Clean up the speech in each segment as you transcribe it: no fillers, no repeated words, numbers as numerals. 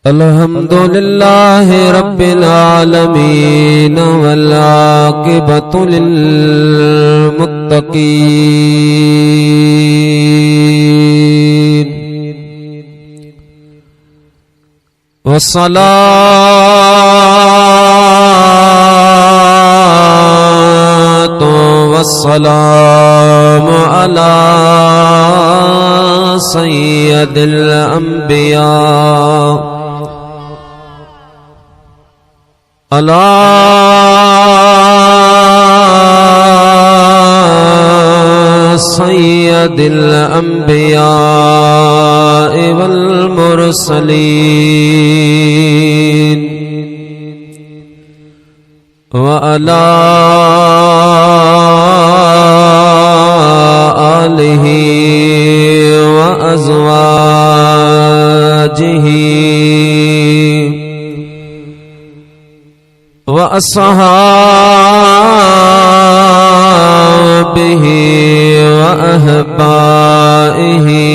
अल्हम्दुलिल्लाहि रब्बिल आलमीन वल आक़िबतु लिल मुत्तक़ीन वस्सलातु वस्सलामु अला सय्यदिल अंबिया अला सय्यदिल अंबिया वल मुरसलीन व अला आलिहि व अज़वाजिहि व अस्हाबिहि व अहबाइहि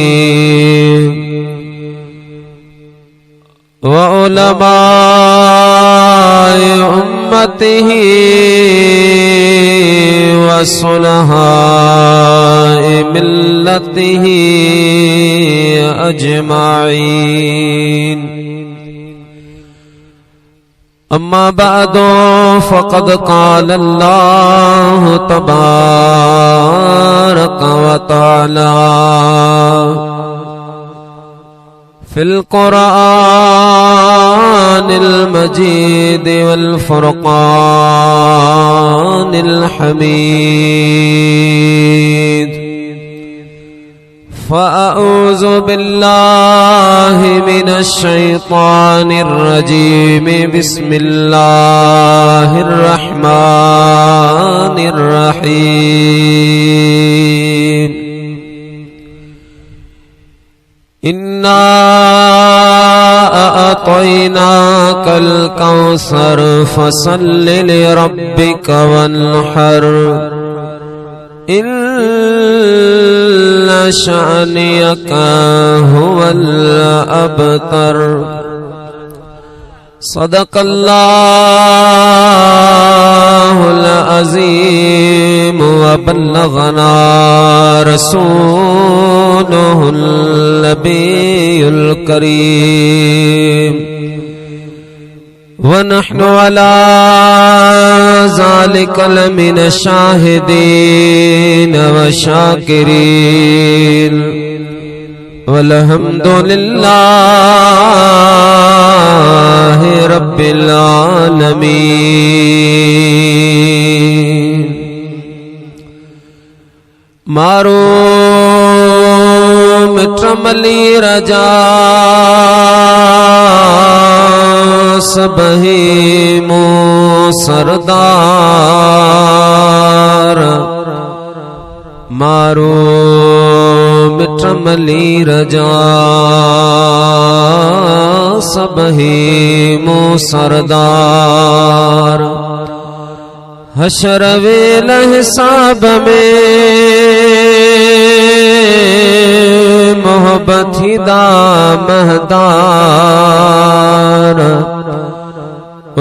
व उलमाए उम्मतिहि व सुलहाए मिल्लतिहि अजमाईन। अम्मा बादो फ़क़द क़ाल अल्लाह तबारक व तआला फ़िल क़ुरआनिल मजीद वल फ़ुरक़ानिल हमीद फ़अऊज़ु बिल्लाहि मिनश शैतानिर रजीम बिस्मिल्लाहिर रहमानिर रहीम। इन्ना अअतैनाकल कौसर फसल्लि लिरब्बिका वन्हर इन्ना शानियका हुवल अबतर। सदक़ल्लाहुल अज़ीम व बल्लगना रसूलुहुल नबियुल करीम व नहनु अला ज़ालिका लमिन शाहिदीन व शाकिरीन वल्हम्दुलिल्लाहि रब्बिल आलमीन। मारो मित्रमली रजा सबही मो सरदार मारो मित्रमली रजा सबही मो सरदार। हशर वेल हिसाब में मोहब्बत ही दामहदार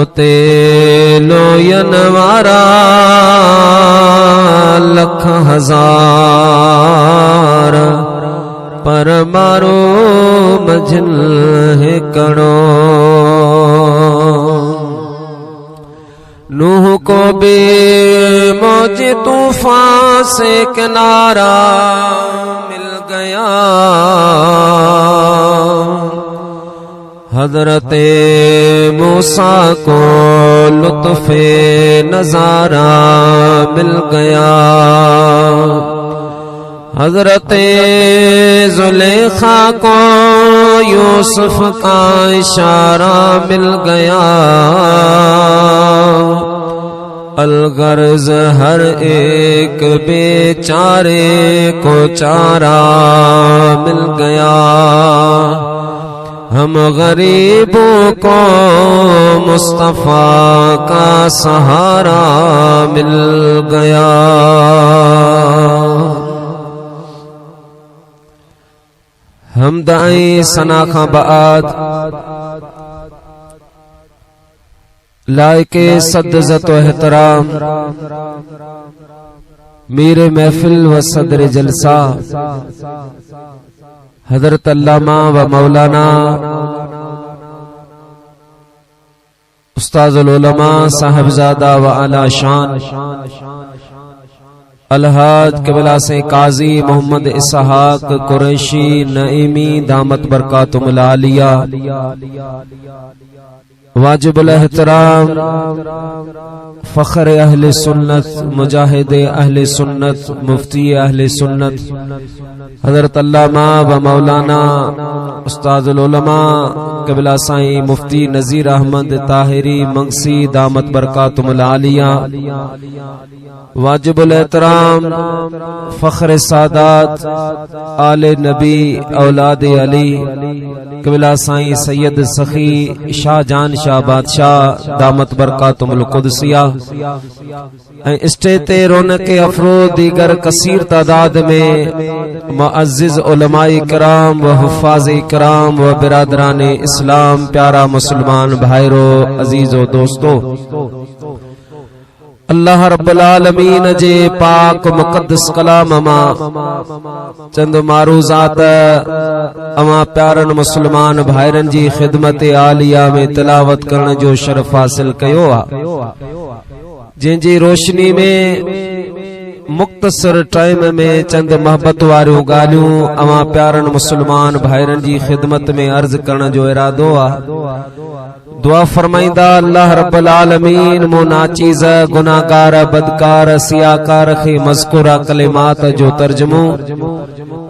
उते लोयन वारा लख हजार पर मारो मझल है कणो। नूह को भी मौज तूफान से किनारा मिल गया। हज़रते मूसा को लुत्फ़े नज़ारा मिल गया। हज़रते ज़ुलेखा को यूसुफ का इशारा मिल गया। अलगर्ज हर एक बेचारे को चारा मिल गया। हम गरीबों को मुस्तफा का सहारा मिल गया। हमदाई सना खां बाद लायके सद्दज़त व एहतराम मीरे महफिल व सदर जलसा हजरत अल्लामा व मौलाना उस्ताजुल उलमा साहिबजादा व आला शान अलहाज क़िबला से काजी मोहम्मद इसहाक कुरैशी नईमी दामत बरकातुहुल आलिया वाजिबुल एहतराम फख्र अहले सुन्नत मुजाहिद अहले सुन्नत मुफ्ती अहले सुन्नत हजरत अल्लामा व मौलाना उस्ताजुल उलमा क़िबला साईं मुफ्ती नज़ीर अहमद ताहिरी मंगसी दामत बरकातुहुल आलिया वाजिबुल एहतराम फख्र सादात आले नबी औलाद अली क़िबला साईं सैयद सखी शाहजान शाह बादशाह दामत बरकातुहुल कुदसिया स्टेज ते रौनक अफरोज दीगर कसीर तादाद में मुअज़्ज़िज़ उलमाए किराम व हुफ़्फ़ाज़े किराम व बिरादराने इस्लाम प्यारा मुसलमान भाईरो अजीजो दोस्तों, अल्लाह रब्बुल आलमीन जे पाक मुक़द्दस कलाम मा चंद मारूज़ात अमा प्यारन मुसलमान भाईरन जी खिदमत आलिया में तिलावत करण जो शरफ हासिल कयो आ, जंहिंजी रोशनी में मुख्तसर टाइम में चंद मोहब्बत वारियूं ॻाल्हियूं अमा प्यारन मुसलमान भाईरन जी खिदमत में अर्ज करण जो इरादो आ। दुआ फरमाइंदा अल्लाह रब्बुल आलमीन मो नाचीज़ गुनाहगार बदकार सियाकार खे मज़कूरा कलिमात जो तर्जुमो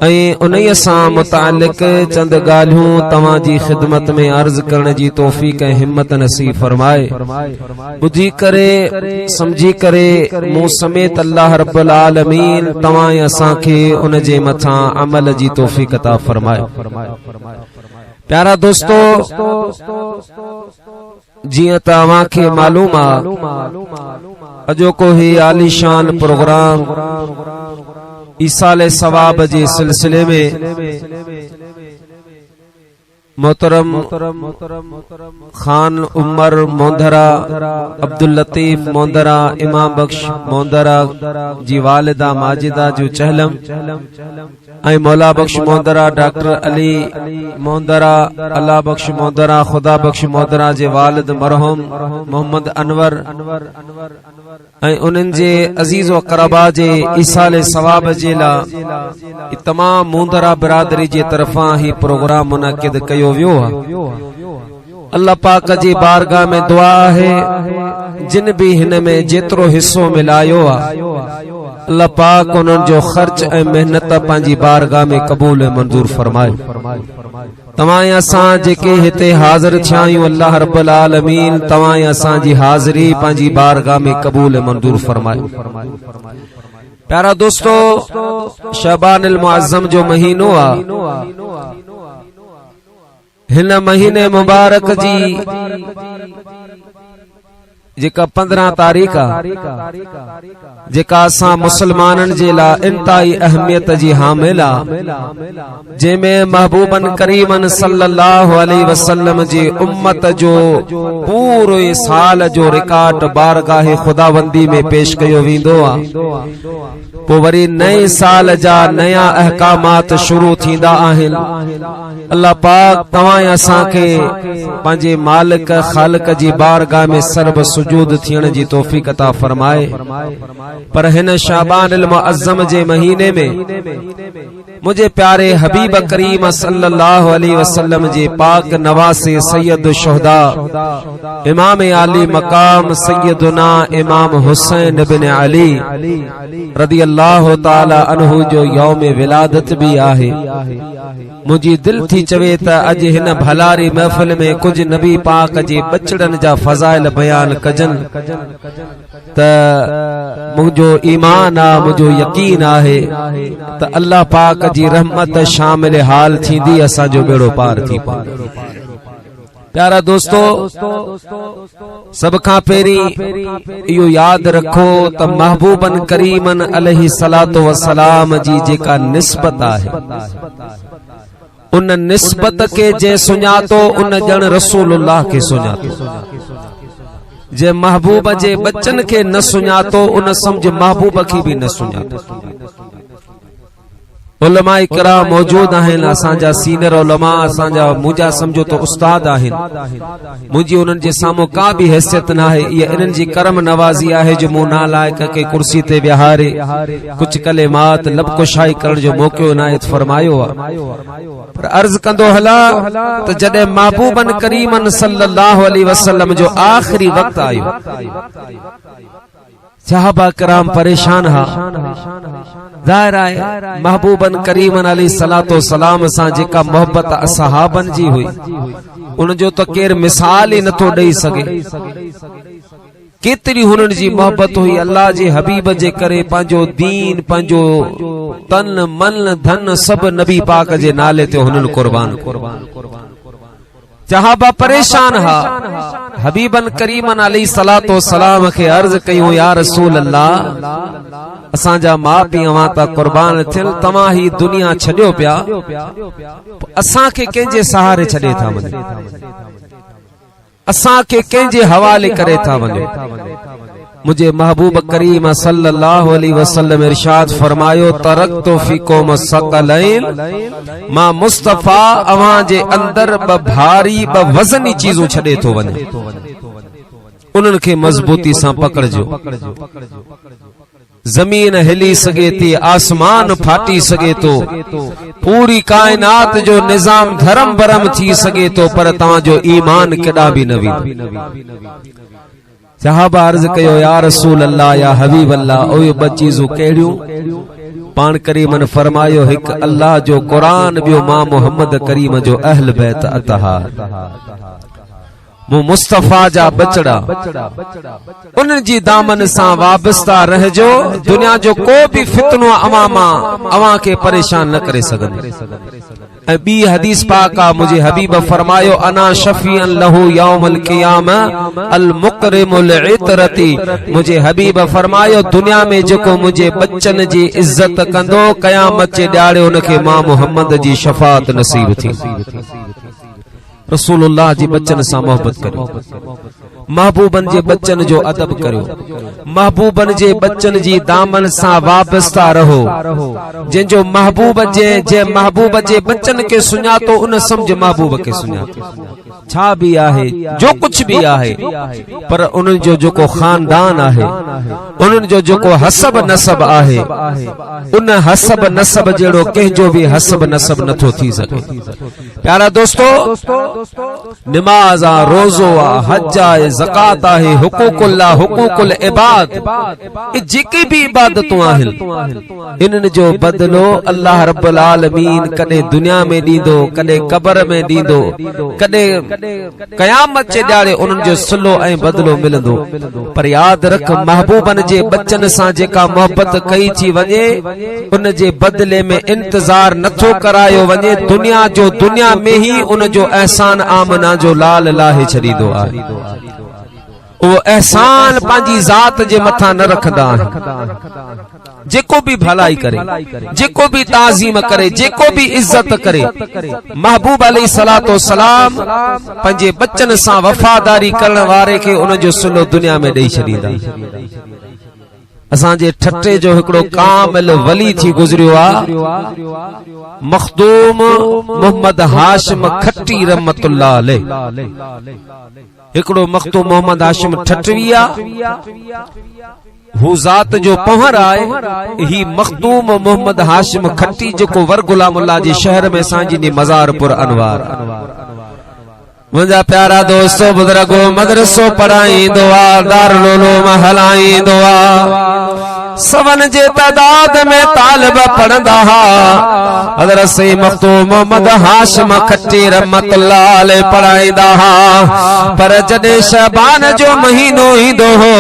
ऐं उन्हीअ सां मुतालिक चंद ॻाल्हियूं तव्हां जी खिदमत में अर्ज करण जी तौफ़ीक़ ऐं हिम्मत नसीब फरमाए। ॿुधी करे समझी करे मूं समेत अल्लाह रब्बुल आलमीन तव्हां ऐं असां खे उन जे मथां अमल जी तौफ़ीक़ अता फरमाए। प्यारा दोस्तों, जियां तव्हां खे मालूम आ अॼोको ही आलीशान प्रोग्राम ईसाले सवाब जे सिलसिले में मोहतरम खान उमर मोंदरा अब्दुल लतीफ मोंदरा इमाम बख्श मोंदरा जी वालिदा माजिदा जो चहलम ऐं मौला बख्श मोंदरा डॉक्टर अली मोंदरा अल्लाह बख्श मोंदरा खुदा बख्श मोंदरा जे वालिद मरहूम मोहम्मद अनवर ऐं उन्हनि जे अजीज़ व क़रबा जे ईसाले सवाब जे लाइ तमाम मोंदरा बिरादरी जे तरफ़ां ही प्रोग्राम मुनक़िद कयो वियो आहे। अल्लाह पाक जी बारगाह में दुआ है जिन भी हिन में जेतिरो हिस्सो मिलायो आहे अल्लाह पाक उन्हनि जो ख़र्च ऐं मेहनत पंहिंजी बारगाह में क़बूल ऐं मंज़ूर फरमाए। तव्हां ऐं असां जेके हिते हाज़िर थिया आहियूं अल्लाह रब्बुल आलमीन तव्हां ऐं असां जी हाज़िरी पंहिंजी बारगाह में क़बूल ऐं मंज़ूर फरमाए। प्यारा दोस्तों, शबानिल मुअज़्ज़म जो महीनो आ, हिन महीने मुबारक जी जेका 15 तारीख़ जेका असां मुसलमाननि जे लाइ इंतहाई अहमियत जी हामिल आ, जंहिंमें महबूबन करीमन सल्लल्लाहु अलैहि वसल्लम जी उम्मत जो पूरो साल जो रिकॉर्ड बारगाह खुदाबंदी में पेश कयो वेंदो आ। पोइ वरी नए साल जा नया अहकामात शुरू थींदा आहिनि। अल्लाह पाक तव्हां असां खे पंहिंजे मालिक ख़ालिक जी बारगाह में सर्ब सुजूद थियण जी तौफ़ीक़ अता फरमाए। पर हिन शाबानिल मुअज़्ज़म जे महीने में मुझे प्यारे हबीब करीम सल्लल्लाहु अलैहि वसल्लम जे पाक नवासे सैयद शुहदा इमाम आली मकाम सैयदना इमाम हुसैन बिन अली रदियल्लाहु ताला अन्हु जो यौम विलादत भी आहे। मुझी दिल थी चवे त अज हिन भलारी महफिल में कुछ नबी पाक जे बचड़न जा फजाइल बयान कजन त मुझो ईमान आ, मुझो यकीन आहे त अल्लाह पाक जी रहमत शामिल हाल थींदी, असा जो बेड़ो पार थी पाए। प्यारा दोस्तों, सब खां पहिरीं इहो याद रखो त महबूबन करीमन अलैहि सलातो व सलाम जी जेका निस्बत आहे उन निस्बत के जे सुञातो उन ॼण रसूलुल्लाह के सुञातो। जे महबूब जे बच्चन के न सुञातो उन समझ महबूब खे भी न सुञातो। उलमा इकराम मौजूद आहिनि, असांजा सीनियर उलमा, असांजा मुंहिंजा समझो तो उस्ताद आहिनि। मुंहिंजी उन्हनि जे साम्हूं का बि हैसियत न आहे। इहा इन्हनि जी करम नवाज़ी आहे जो मूं नालाइक खे कुर्सी ते विहारे कुछ कलेमात लबकुशाई करण जो मौक़ो इनायत फरमायो आहे। पर अर्ज़ कंदो हला त जॾहिं महबूबन करीमन सल्लल्लाहु अलैहि वसल्लम जो आख़िरी वक़्त आयो, सहाबा कराम परेशान हा। ज़ाहिर आहे महबूबन करीमन अलैहिस्सलातो सलाम सां जेका मोहब्बत असहाबन जी हुई, उन जो त केर मिसाल ई नथो ॾेई सघे। केतरी हुननि जी मोहब्बत हुई। अल्लाह जे हबीब जे करे पंहिंजो दीन, पंहिंजो तन मन धन सभु नबी पाक जे नाले ते हुननि कुर्बान। सहाबा परेशान हा। हबीबन करीमन अलैहिस्सलातो सलाम खे अर्ज़ कयूं, या रसूल अल्लाह, असांजा माउ पीउ अवां ता कुर्बान थियल, तव्हां ही दुनिया छॾियो पिया, असांखे कंहिंजे सहारे छॾे था वञो, असांखे कंहिंजे हवाले करे था वञो। मुझे महबूब करीम सल्लल्लाहु अलैहि वसल्लम इरशाद फरमायो, तरक्तु फीकुम सकलैन, मां मुस्तफा अवां जे अंदर ब भारी ब वज़नी चीजूं छॾे थो वञे, उन्हनि खे मज़बूती सां पकड़जो। जमीन हिली सके थी, आसमान फाटी सके तो, पूरी कायनात जो निजाम धर्म भरम थी सके तो, पर तव्हांजो ईमान केॾा बि न वेंदो। सहाबा अर्ज़ कयो, या रसूल अल्लाह, या हबीब अल्लाह, उहे ॿ चीज़ूं कहिड़ियूं? पाण करीमन फरमायो, हिकु अल्लाह जो क़ुरान, ॿियो मां मोहम्मद करीम जो अहल बैत अतहार, मूं मुस्तफा जा बचड़ा, उन्हनि जी दामन सां वाबस्ता रहजो। दुनिया जो को भी फितनो अवां खे परेशान न करे सघंदो। ऐं ॿी हदीस पाक आ, मुझे हबीब फरमायो, अना शफीअन लहू यौमल क़ियामा अल मुकरिमुल इतरती, मुझे हबीब फरमायो, दुनिया में जेको मुझे बच्चन जी इज्जत कंदो, क़यामत जे ॾियारे उनखे मां मोहम्मद जी शफाअत नसीब थी। रसूलुल्लाह जी बच्चन सां मोहब्बत करियो, महबूबन जे बच्चन जो अदब करियो, महबूबन जे बच्चन जी दामन सां वाबस्ता रहो। जंहिंजो महबूब जे बच्चन के सुञातो, उन समझ महबूब के सुञातो। छा भी आहे, जो कुछ भी आहे, पर उन्हनि जो जेको खानदान आहे, उन्हनि जो जेको हसब नसब आहे, उन हसब नसब जहिड़ो कंहिंजो भी हसब नसब नथो थी सघे। प्यारा दोस्तो, नमाज आ, रोज़ो आ, हज आहे, ज़कात आहे, हुकूकुल्लाह, हुकूकुल इबाद, जेके भी इबादतूं आहिनि, इन्हनि जो बदलो अल्लाह रब्बुल आलमीन कॾहिं दुनिया में ॾींदो, कॾहिं क़बर में ॾींदो, कॾहिं क़यामत जे ॾियारे उन्हनि जो सिलो ऐं बदलो मिलंदो। पर यादि रख, महबूबन जे बच्चन सां जेका मोहब्बत कई थी वञे, उन जे बदले में इंतजार नथो करायो वञे। दुनिया जो दुनिया में ही उन जो एहसान आमना जो लाल लाहे छॾींदो आहे। वो एहसान पंहिंजी ज़ात जे मथां न रखंदा आहिनि। जेको भी भलाई करे, जेको भी ताज़ीम करे, जेको भी इज्जत करे, महबूब अलैहिस्सलातो सलाम पंहिंजे बच्चन सां वफादारी करण वारे खे उन जो सिलो दुनिया में ॾेई छॾींदा। असांजे ठट्टे जो हिकिड़ो कामिल वली थी गुज़रियो आहे, मखदूम मोहम्मद हाशिम खट्टी रहमतुल्लाह अलैह। हिकिड़ो मखदूम मोहम्मद हाशिम ठटवी आहे, हू ज़ात जो पहर आहे। ही मखदूम मोहम्मद हाशिम खट्टी जेको वर गुलामुल्लाह जे शहर में सांजी मज़ारपुर अनवार। मुझा प्यारा दोस्तों, बुजुर्गो मदरसो पढ़ाईंदो आ, दारुल उलूम हलाईंदो आ, सवन जे तादाद में तालिब पढ़ंदा हा। हज़रत सईद मखदूम मोहम्मद हाशिम खट्टी रहमतुल्लाह अलैह पढ़ाईंदा हा। पर जॾहिं शबान जो महीनो ईंदो हो,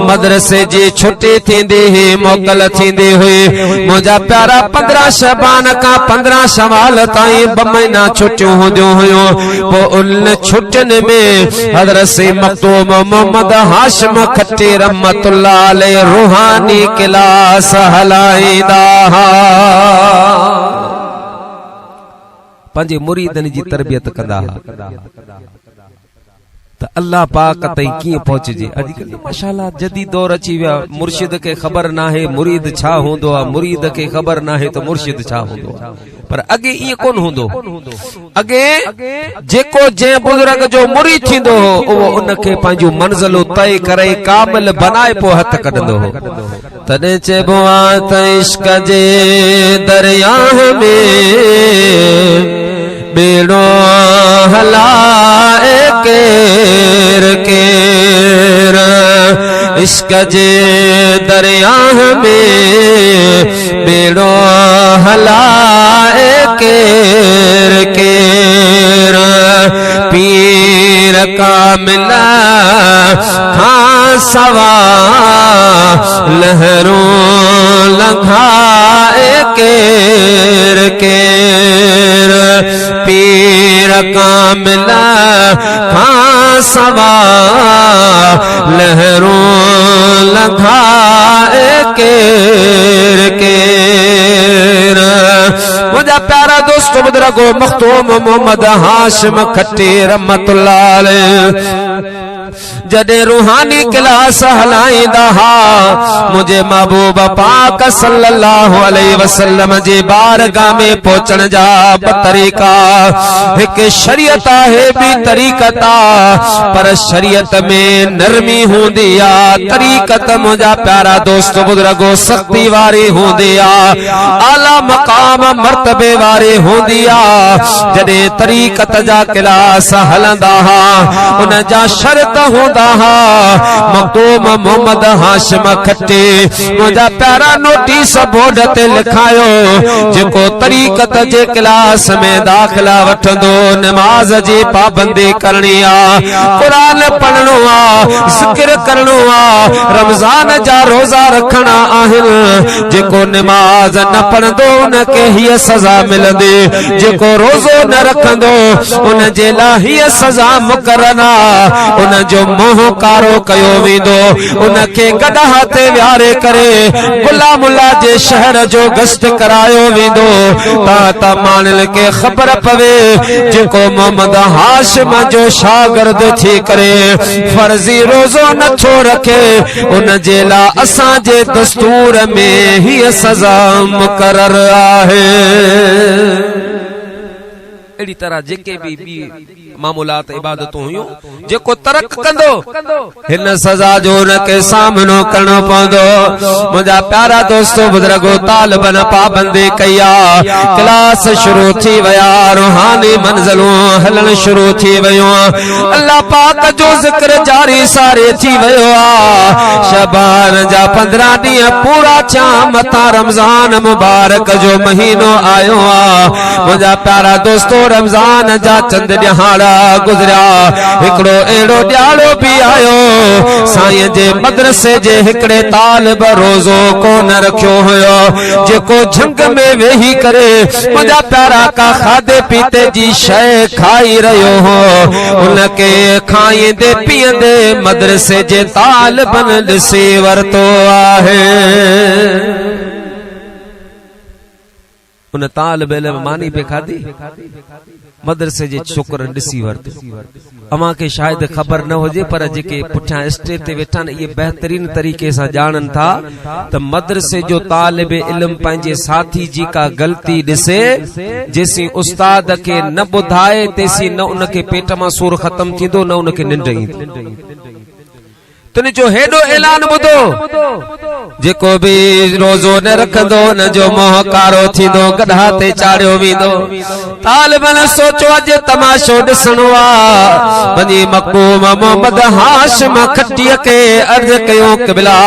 मदरसे जी छुट्टी थींदी हुई, मोकल थींदी हुई। मुझा प्यारा 15 शबान का 15 शवाल ताईं 2 महीना छुट्टियूं हूंदियूं हुयूं। पोइ उन छुट्टियुनि में हज़रत सईद मखदूम मोहम्मद हाशिम खट्टी रहमतुल्लाह अलैह रूहानी क्लास हलाईंदा हा, पंहिंजे मुरीदनि जी तरबियत कंदा हा। त अल्लाह पाक ताईं कीअं पहुचजे। अॼुकल्ह माशाअल्लाह जदीद दौर अची विया, मुर्शिद खे ख़बर नाहे मुरीद छा हूंदो आहे, मुरीद खे ख़बर नाहे त मुर्शिद छा हूंदो आहे। पर अॻे ईअं कोन हूंदो। अॻे जेको जंहिं बुज़ुर्ग जो मुरीद थींदो हो उहो उनखे पंहिंजूं मंज़िलूं तय करे कामिल बनाए पोइ हथ कढंदो हो। तॾहिं चइबो आहे त इश्क जे दरिया में बेड़ो हलाए केर केर, इश्क जे दरिया में बेड़ो हलाए केर केर, पीर कामिल खां सवा लहरों लंघाए केर केर, पीर कामिल खां सवा लहरों लंघाए केर केर। मुझा प्यारा दोस्त बुजुर्गो मखदूम मोहम्मद हाशिम खट्टी रहमतुल्लाह अलैह जॾहिं रूहानी क्लास हलाईंदा हा, मुझे महबूब पाक सल्लल्लाहु अलैहि वसल्लम जे बारगाह में पहुचण जा ब तरीक़ा। हिकु शरीयत आहे ॿी तरीक़त आहे, पर शरीयत में नरमी हूंदी आहे, तरीक़त मुंहिंजा प्यारा दोस्त बुजुर्गो सख्ती वारी हूंदी आहे, आला मक़ाम मर्तबे वारी हूंदी आहे। जॾहिं तरीक़त जा क्लास हलंदा हा उन जा शर्त हूंदा हा। मखदूम मोहम्मद हाशिम खट्टी मुंहिंजा प्यारा नोटिस बोर्ड ते लिखायो, जेको तरीक़त जे क्लास में दाख़िला वठंदो नमाज जी पाबंदी करणी आ, क़ुरान पढ़णो आ, ज़िक्र करणो आ, रमज़ान जा रोज़ा रखणा आहिनि। जेको नमाज न पढ़ंदो उनखे हीअ सज़ा मिलंदी, जेको रोज़ो न रखंदो उन जे लाइ हीअ सज़ा मुक़रर आ। उन जो मोह कारो कयो वेंदो, उनखे गॾह ते विहारे करे गुलामुल्ला जे शहर जो गश्त करायो वेंदो, त मानल खे ख़बर पवे जेको मोहम्मद हाशिम जो शागिर्द थी करे फर्ज़ी रोज़ो नथो रखे, उन जे लाइ असांजे दस्तूर में हीअ सज़ा मुक़रर आहे। अहिड़ी तरह जेके भी मामूलात इबादतूं हुयूं, जेको तरक कंदो हिन सज़ा जो उनखे सामनो करणो पवंदो। मुंहिंजा प्यारा दोस्तो बुजुर्गो तालिबन पाबंदी कई आहे, क्लास शुरू थी विया, रूहानी मंज़िलूं हलण शुरू थी वियूं, अल्लाह पाक जो ज़िक्र जारी सारी थी वियो आहे। शबान जा 15 ॾींहं पूरा थिया, मथां रमज़ान मुबारक जो महीनो आयो आहे। मुंहिंजा प्यारा दोस्तो रमज़ान जा चंद ॾिहाड़ा गुज़रिया, हिकिड़ो अहिड़ो ॾियारो बि आयो साईं जे मदरसे जे हिकिड़े तालिब रोज़ो कोन रखियो हुयो, जेको झंग में वेही करे मुंहिंजा प्यारा का खाधे पीते जी शइ खाई रहियो हो, उनखे खाईंदे पीअंदे मदरसे जे तालिबन ॾिसी वरितो आहे। उन तालिब इल्म मानी पे खाधी, मदरसे जे छोकरनि ॾिसी वरितो। अमां खे शायदि ख़बर न हुजे, पर जेके पुठियां स्टेज ते वेठा न इहे बहितरीन तरीक़े सां ॼाणनि था त मदरसे जो तालिब इल्म पंहिंजे साथी जी का ग़लती ॾिसे, जेसीं उस्ताद खे न ॿुधाए तेसीं न उनखे पेट मां सूर ख़तम थींदो, न उनखे निंड ईंदी। तुन जो हेॾो ऐलान ॿुधो, जेको भी रोज़ो न रखंदो न जो मोह कारो थींदो, गधा ते चाढ़ियो वेंदो। तालिबन सोचो अॼु तमाशो ॾिसणो आहे, वञी मखदूम मोहम्मद हाशिम खट्टीअ खे अर्ज़ कयो क़िबला,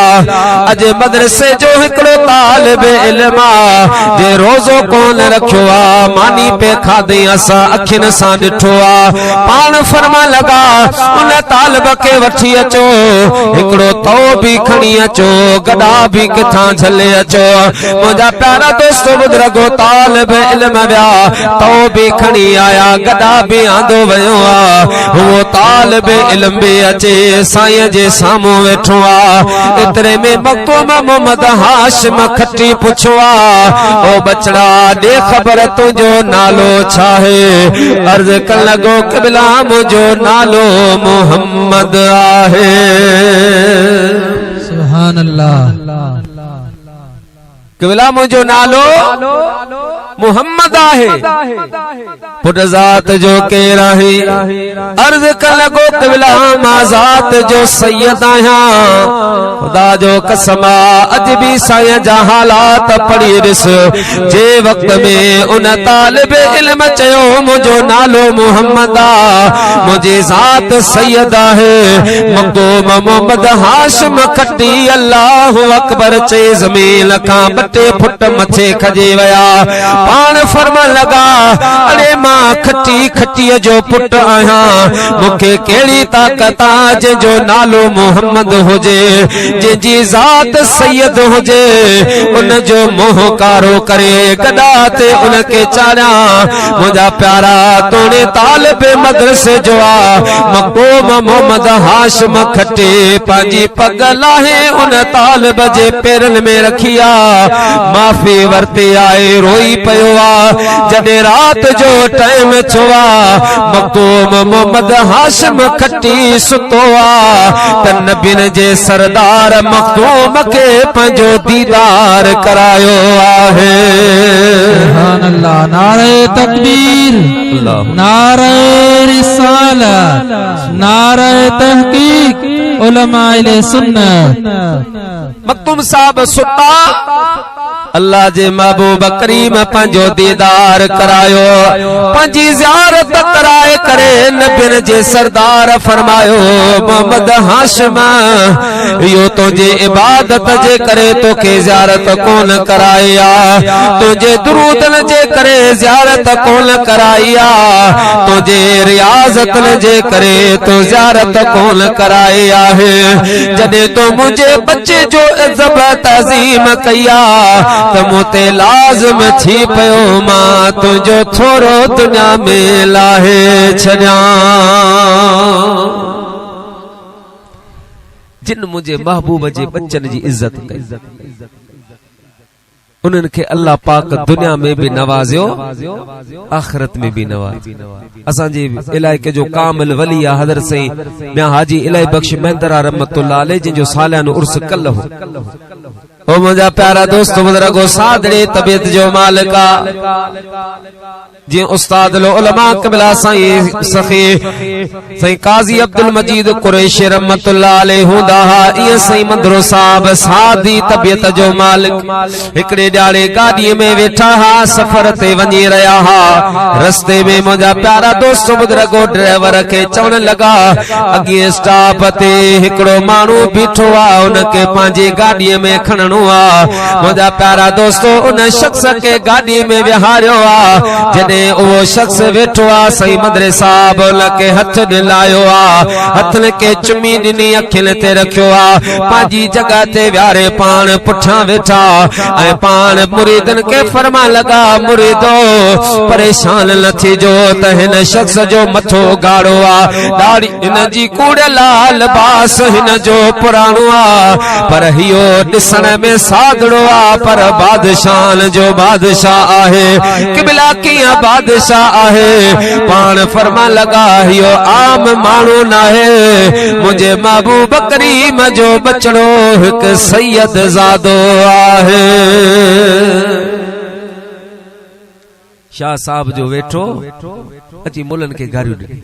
अॼु मदरसे जो हिकिड़ो तालिब इल्म आहे जे रोज़ो कोन रखियो आहे, मानी पे खाधई, असां अखियुनि सां ॾिठो आहे। पाण फरमा लगा उन तालिब खे वठी अचो, हिकड़ो तो भी खणी अचो गदा भी किथां झले अचो मुंहिंजा प्यारा दोस्तो बुजुर्गो तालिब इल्म विया तो भी खणी आया गदा भी आंदो वयो आ वो तालिब इल्म भी अचे साईं जे साम्हूं वेठो आ एतिरे में मखदूम मोहम्मद हाशिम खटी पुछो आ ओ बचड़ा दे खबर तुझो नालो छा है अर्ज कर लगो क़िबला मुझो नालो मोहम्मद आहे सुभान अल्लाह क़िबला मुझो नालो मोहम्मद आहे पुट ज़ात जो केर आहे अर्ज कर लगो क़िबला मां ज़ात जो सैयद आहियां खुदा जो कसम अज भी साईं जा हालात पढ़ी ॾिस जे वक्त में उन तालिब इल्म चयो मुझो नालो मोहम्मद आ मुझे ज़ात सैयद आहे मखदूम मोहम्मद हाशिम खटी अल्लाहु अकबर चे ज़मीन खां 2 फुट मथे खजे वया पान फरमा लगा अरे मां खटी खटीअ जो पुट आहियां मूंखे कहिड़ी ताक़त आहे जो नालो मोहम्मद हुजे जंहिंजी ज़ात सैयद हुजे उन जो मोह कारो करे गदा ते उनखे चाढ़ियां मुंहिंजा प्यारा तोड़े तालिब मदरसे जो आ मखदूम मोहम्मद हाशिम खटे पंहिंजी पग लाहे उन तालिब जे पेरनि में रखी आ माफ़ी वरते आए रोई पियो आ जॾहिं रात जो टाइम थियो आ मखदूम मोहम्मद हाशिम खटी सुतो आ त नबियुनि जे सरदार मखदूम खे पंहिंजो दीदार करायो आहे सुभान अल्लाह नारे तकबीर नारे रिसालत नारे तहकीक उलमाए सुन्नत मखदूम साहब सुता अल्लाह जे महबूब करीम पंहिंजो दीदार करायो पंहिंजी ज़ियारत कराए करे नबियुनि जे सरदार फरमायो मोहम्मद हाशिम इहो तुंहिंजे इबादत जे करे तोखे ज़ियारत कोन कराई आ तुंहिंजे दुरूदन जे करे ज़ियारत कोन कराई आ तुंहिंजे रियाज़तन जे करे तो ज़ियारत कोन कराई आहे जॾहिं तो मुंहिंजे बच्चे जो इज़्ज़त तज़ीम कई आ त मूंते लाज़िम थी पियो मां तुंहिंजो थोरो दुनिया में लाहे छॾियां जिन मुंहिंजे महबूब जे बच्चन जी इज़्ज़त कई उन्हनि खे अल्लाह पाक दुनिया में भी नवाज़ियो आखिरत में भी नवाज़ियो असांजे इलाइके जो कामिल वली आहे हज़रत साईं मियां हाजी इलाही बख्श मेहंदरा रहमतुल्लाह अलैह जिन जो सालियानो उर्स कल हो ओ मुंहिंजा प्यारा दोस्त बुजुर्गो सादड़े तबियत जो मालिका जी उस्ताद उलमा क़िबला साईं सखी साईं काज़ी अब्दुल मजीद कुरैशी रहमतुल्लाह अलैह हुंदा इहे साईं मंदरो साहब सादी तबियत जो मालिक हिकड़े ॾाड़े गाॾीअ में वेठा हा सफ़र ते वञी रहिया हा रस्ते में मुंहिंजा प्यारा दोस्त बुजुर्गो ड्राइवर खे चवण लॻा अॻे स्टॉप ते हिकड़ो माण्हू बीठो आहे उनखे पंहिंजी गाॾीअ में खणणो आहे मुंहिंजा प्यारा दोस्तो उन शख्स खे गाॾीअ में विहारियो आहे जॾहिं उहो शख्स वेठो आहे सही मदरे साहब उनखे हथ ॾिलायो आहे हथनि खे चुमी ॾिनी अखियुनि ते रखियो आहे पंहिंजी जॻह ते विहारे पाण पुठियां वेठा ऐं पाण मुरीदनि खे फरमा लॻा मुरीदो परेशान न थिजो त हिन शख्स जो मथो गाढ़ो आहे ॾाढ़ी हिन जी कूड़ लाल लिबास हिन जो पुराणो आहे पर इहो ॾिसण में सादड़ो आहे पर बादशाह जो बादशाह आहे क़िबला कीअं बादशाह आहे पाण फरमा लॻा इहो आम माण्हू नाहे मुंहिंजे महबूब करीम जो बचड़ो हिकु सैयद ज़ादो आहे शाह साहब जो वेठो अची मुल्हनि खे गारियूं ॾिनी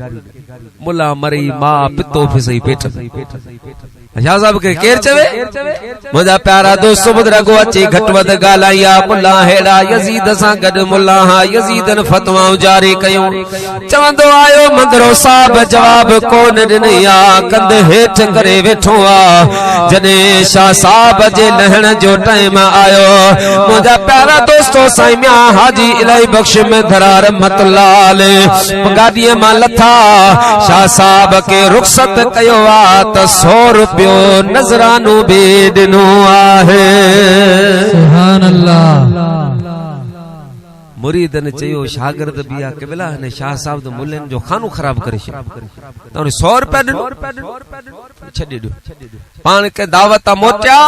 मुल्ला मरी मां पितो फिसई पेट शाह साहब खे केर चवे मुंहिंजा प्यारा दोस्त बुजुर्गो अची घटि वधि ॻाल्हाई आहे मुल्ला हेड़ा यज़ीद सां गॾु मुल्ला हा यज़ीदन फतवाऊं जारी कयूं चवंदो आयो मंदरो साहब जवाब कोन ॾिनी आहे कंध हेठि करे वेठो आहे जॾहिं शाह साहब जे लहण जो टाइम आयो मुंहिंजा प्यारा दोस्तो साईं मियां हाजी इलाही बख्श में धरा रहमतुल्लाह अलैह गाॾीअ मां लथा शाह साहब खे रुख़सत कयो आहे त 100 रुपयो पियो नजरानो बे दिनो आहे। सुभान अल्लाह। मुरीदन चयो शागिर्द बिया केबला ने शाह साहब तो मुल्लन जो खानो खराब करे छे तो 100 रुपया दिनो छडी दो पान के दावत मोटिया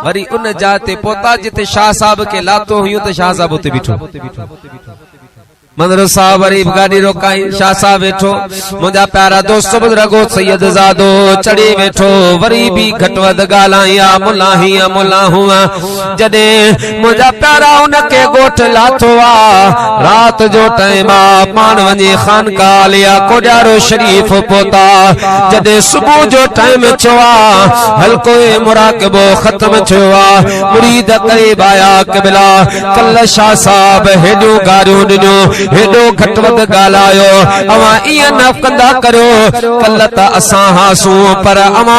वरी उन जाते पोता जिते शाह साहब के लातो हुयो तो शाह साहब उते बिठो मदरसा वरी गाड़ी रोकाई शाह साहब बैठो मुझा प्यारा दोस्त बुजुर्गो सैयद ज़ादो चढ़ी बैठो वरी भी घटवद गालाया मुल्ला ही मुल्ला हुआ जदे मुझा प्यारा उनके गोठ लाथो आ रात जो टाइम आ पान वनी खानकाह लिया कोडारो शरीफ पोता जदे सुबह जो टाइम छवा हल्को मुराकबो खत्म छवा मुरीद करीब आया कबला कल शाह साहब हेडो गारियो दिनो हेडो घटवद गालायो अवा इया न कंदा करो कल त असा हासू पर अवा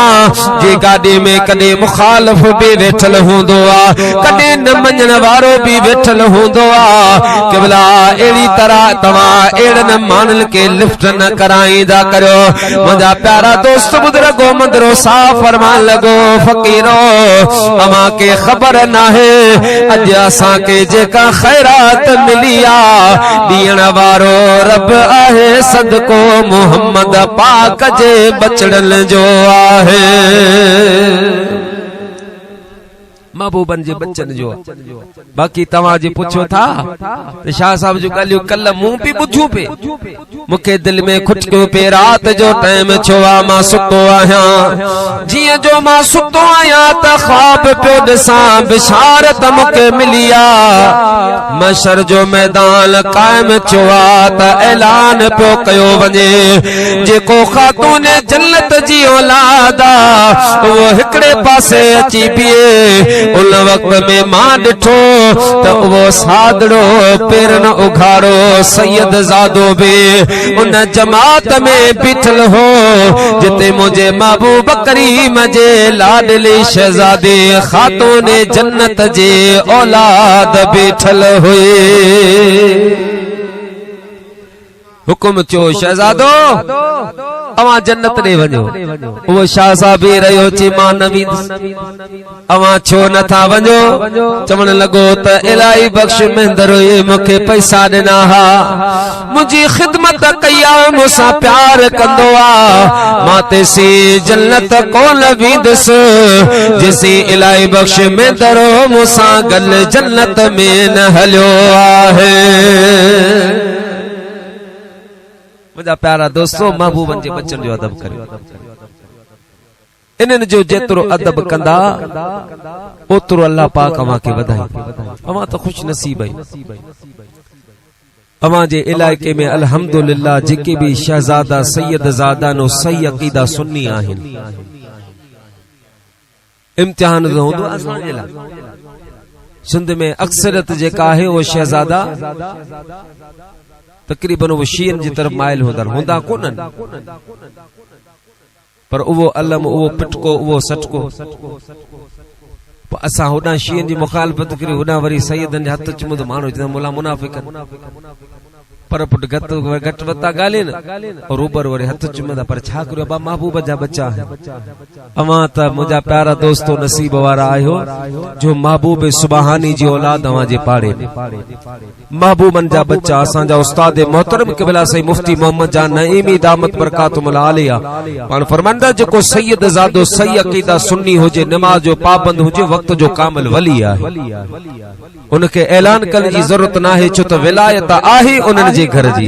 जे गाड़ी में कदे मुखालिफ भी वेठल हुंदो आ कदे न मञण वारो भी वेठल हुंदो आ केवला एड़ी तरह तवा एड़न मानल के लिफ्ट न कराईंदा करो मुझा प्यारा दोस्त बुजुर्गो मंदरो साफ फरमान लगो फकीरो अवा के खबर ना है अज असा के जेका खैरात मिलिया दियण वारो रब आहे सदको मोहम्मद पाक जे बचड़न जो आहे महबूबन जे बच्चन जो बाकी तवा जे पूछो था तो शाह साहब जो गालियो कल मुंह पे बुझू पे मुखे दिल में खुटको पे रात जो टाइम छोवा मां सुतो आया जिए जो मां सुतो आया त ख्वाब पे दसा बिशारत मुके मिलिया मशर जो मैदान कायम छोवा त ऐलान पे कयो वने जेको खातून जन्नत जी औलादा वो हिकड़े पासे अची पिए उन वक्त में मां डिठो तो वो सादड़ो पेरन उघाड़ो सैयद ज़ादो बे उन जमात में बिठल हो जिते मुझे महबूब करीम जे लाडली शहजादे खातून जन्नत जे औलाद बिठल हुए हुकुम चो शहजादो अवा जन्नत ने वञो वो शाह साहब रहियो चे मां नवी अवा छो नथा वञो चवण लगो त इलाही बख्श महिंदर मुखे पैसा ॾिना हा मुंहिंजी खिदमत कया मूंसां प्यार कंदो आ मां तेसी जन्नत कोन वेंदुसि जेसी इलाही बख्श महिंदर मूंसां गल जन्नत में न हलियो आहे मुझा प्यारा दोस्तों महबूबन जे बच्चन जो अदब करियो इनन जो जेतरो अदब कंदा ओतरो अल्लाह पाक अवा के वधाई अवा तो खुश नसीब है अवा जे इलाके में अल्हम्दुलिल्लाह जेके भी शहजादा सैयद ज़ादा नो सही अकीदा सुन्नी आहिन इम्तिहान होंदो असां जे ला सिंध में अक्सरियत जेका है वो शहजादा तकरीबन वो शीन जी तरफ माइल होंदा कोनन पर वो अलम वो पिटको वो सटको असा होडा शीन जी मुखालफत करी होडा वरी सैयदन हथ चुमद मानो जना मुला मुनाफिक पर पुट घट वता गालिन और ऊपर वरी हथ चुमदा पर छा करियो बा महबूब जा बच्चा है अवा त मुझा प्यारा दोस्तों नसीब वारा आयो जो महबूब सुबहानी जी औलाद अवा जे पाड़े महबूबन जा बच्चा असा जा उस्ताद मोहतरम क़िबला सही मुफ्ती मोहम्मद जान नईमी दामत बरकातुल आलिया पान फरमांदा जो सैयद ज़ादो सही अकीदा सुन्नी होजे नमाज जो पाबंद होजे वक्त जो कामिल वली है उनके ऐलान करने की जरूरत ना है छो तो विलायत आहे उनन जे घर जी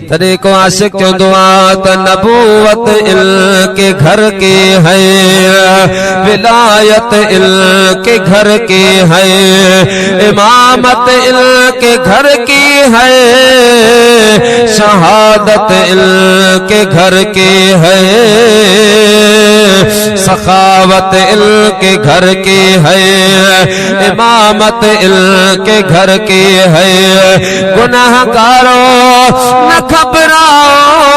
तदे को आशिक चंदो आ त नबूवत इल के घर के है विलायत इल के घर के है इमामत इल के घर की है शहादत इल के घर के है सखावत इल के घर के है इमामत इल के घर के है गुनाहगारों न घबराओ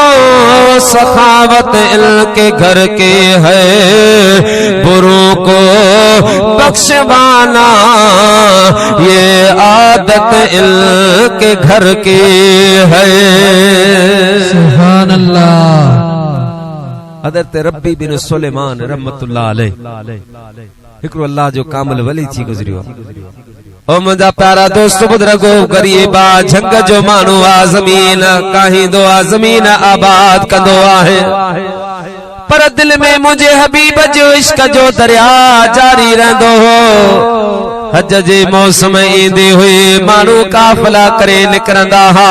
सखावत इल के घर के है बुरों को बख्शवाना ये आदत इल के घर की है। सुभान अल्लाह। हज़रत रब्बी बिन सुलेमान रहमतुल्लाह अलैह हिकड़ो अल्लाह जो कामिल वली थी गुज़रियो। ओ मुंहिंजा प्यारा दोस्त बुजुर्गो, गरीबा झंग जो माण्हू आ, ज़मीन काहींदो आ, ज़मीन आबाद कंदो आहे, पर दिल में मुझे हबीब जो इश्क जो दरिया जारी रहंदो हो। हज जे मौसम ईंदे हुए माण्हू काफ़िला करे निकरंदा हा,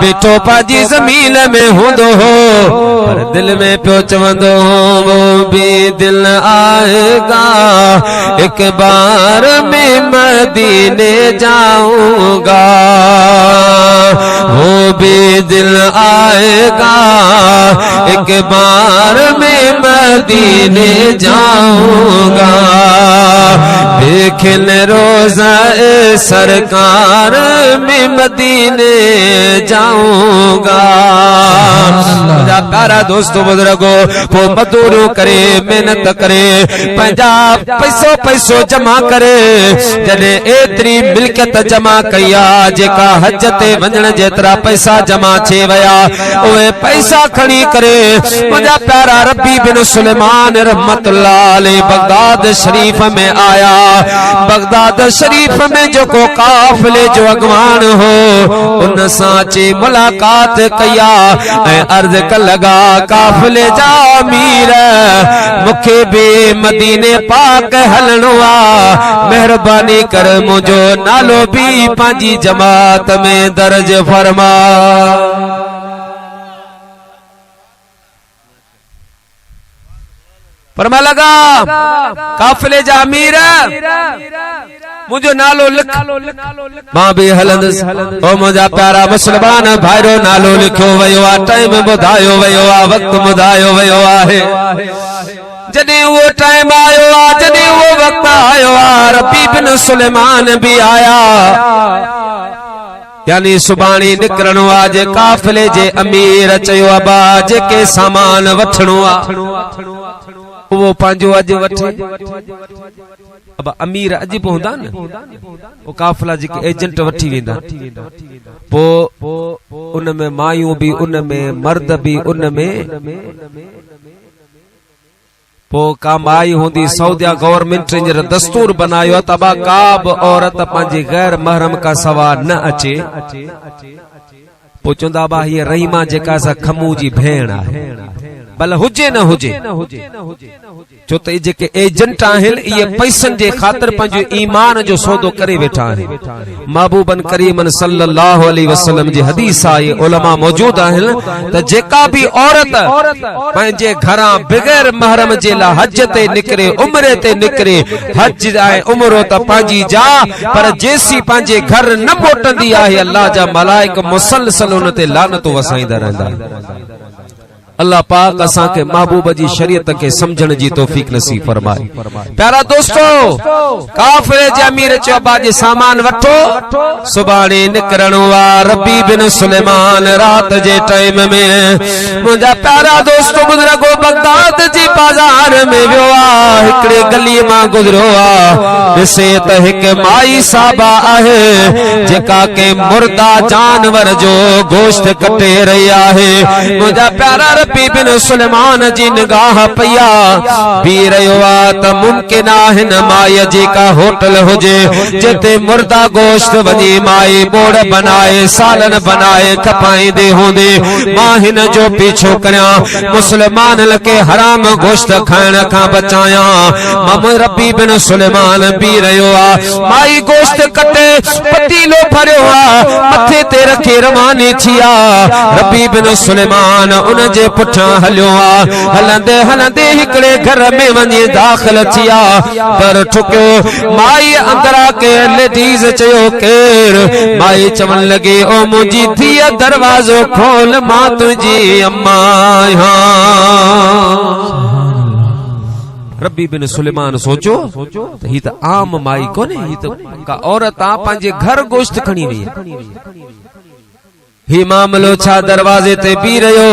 बेठो पाजी ज़मीन में हूंदो हो, पर दिल में पियो चवंदो हो वो भी दिल आएगा एक बार मैं मदीने जाऊंगा, वो भी दिल आएगा एक बार मैं मदीने जाऊंगा, देखें रोज़ा सरकार में मदीने जाऊंगा। मेरा प्यारा दोस्तों बुजुर्गो, वो मजदूरी करे, मेहनत करे, पंजा पैसो जमा करे, जॾहिं एतिरी मिल्कियत जमा कया जेका हज ते वञण जेतिरा पैसा जमा थी वया, उहे पैसा खणी करे मुंहिंजा प्यारा रब्बी बिन सुलेमान रहमतुल्लाह अलैह बगदाद शरीफ में आया। बगदाद शरीफ में जो को काफिले जो अगवान हो उन साचे मुलाकात कया ऐं अर्ज क लगा काफिले जा अमीर मुखे भी मदीने पाक हलणो आ, मेहरबानी कर मुझो नालो भी पांजी जमात में दर्ज फरमा। फरमा लगा काफिले जा अमीर मुझो नालो लिख, मां भी हलंदस। ओ मुंहिंजा प्यारा मुसलमान भाइरो, नालो लिखियो वियो आ, टाइम ॿुधायो वियो आ, वक्त ॿुधायो वियो आहे। जॾहिं उहो टाइम आयो आ, जॾहिं उहो वक्त आयो आ, रब्बी बिन सुलेमान भी आया, यानी सुभाणे निकरणो आ। जे काफिले जे अमीर चयो अबा जेके सामान वठणो आ वो पांजो अॼु वठे। अब अमीर अॼु पहुंदा न, वो काफिला जेके एजेंट वठी वेंदा, पो उनमें मायूं भी, उनमें मर्द भी, उनमें पो का माई होंदी सऊदिया गवर्नमेंट जे दस्तूर बनायो तबा का बि औरत पंहिंजे गैर महरम का सवा न अचे। पो चवंदा बा हीअ रहीमा जेका सा खमू जी भेण आहे, भले हुजे न हुजे, छो त जेके एजेंट आहिनि इहे पैसनि जे ख़ातिर पंहिंजो ईमान जो सौदो करे वेठा आहिनि। महबूबन करीमन सल्लल्लाहु अलैहि वसल्लम जी हदीस आहे, उलमा मौजूद आहिनि त जेका भी औरत पंहिंजे घरां बगैर महरम जे लाइ हज ते निकिरे, उम्रे ते निकिरे, हज ऐं उम्रो त पंहिंजी जा, पर जेसी पंहिंजे घर न मोटंदी आहे अल्लाह जा मलाइक मुसलसल उन ते लानत वसाईंदा रहंदा आहिनि। अल्लाह पाक असां के महबूब जी शरीयत के समझण जी तौफीक नसीब फरमाए। प्यारा दोस्तों, काफिले जे अमीर चयो बाजे सामान वठो, सुभाणे निकरणो आ। रब्बी बिन सुलेमान रात जे टाइम में मुंहिंजा प्यारा दोस्तों बुजुर्गो बगदाद जी बाजार में वियो आ, हिकड़े गली मां गुजरियो आ, ॾिसे त हिक माई साहबा आहे जेका के मुर्दा जानवर जो गोश्त कटे रही आहे। मुंहिंजा प्यारा रब्बी बिन सुलेमान जी निगाह पया बी रहियो आ त मुमकिन आहे न माई जेका होटल हुजे जिते मुर्दा गोश्त वञी माई बोड़ बनाए सालन बनाए खपाईंदे हूंदे, मां हिन जो पीछो करियां, मुसलमान के हराम गोश्त खाइण खां बचाया। मम रब्बी बिन सुलेमान बी रहियो आ, माई गोश्त कटे पतीलो भरियो आ, मथे ते रखी रवानी थी आ। रब्बी बिन सुलेमान उन जे पुठियां हलियो आ, हलंदे हलंदे हिकड़े घर में वञी दाख़िल थिया, पर ठुकियो। माई अंदरा के लेडीज़ चयो केर? माई चवण लगी ओ मुंहिंजी धीअ दरवाजो खोल, मां तुंहिंजी अम्मा आहियां। रब्बी बिन सुलेमान सोचो त ही त आम माई कोने, ही त का औरत आ पंहिंजे घर गोश्त खणी वई, ही मामलो छा दरवाजे ते बी रहियो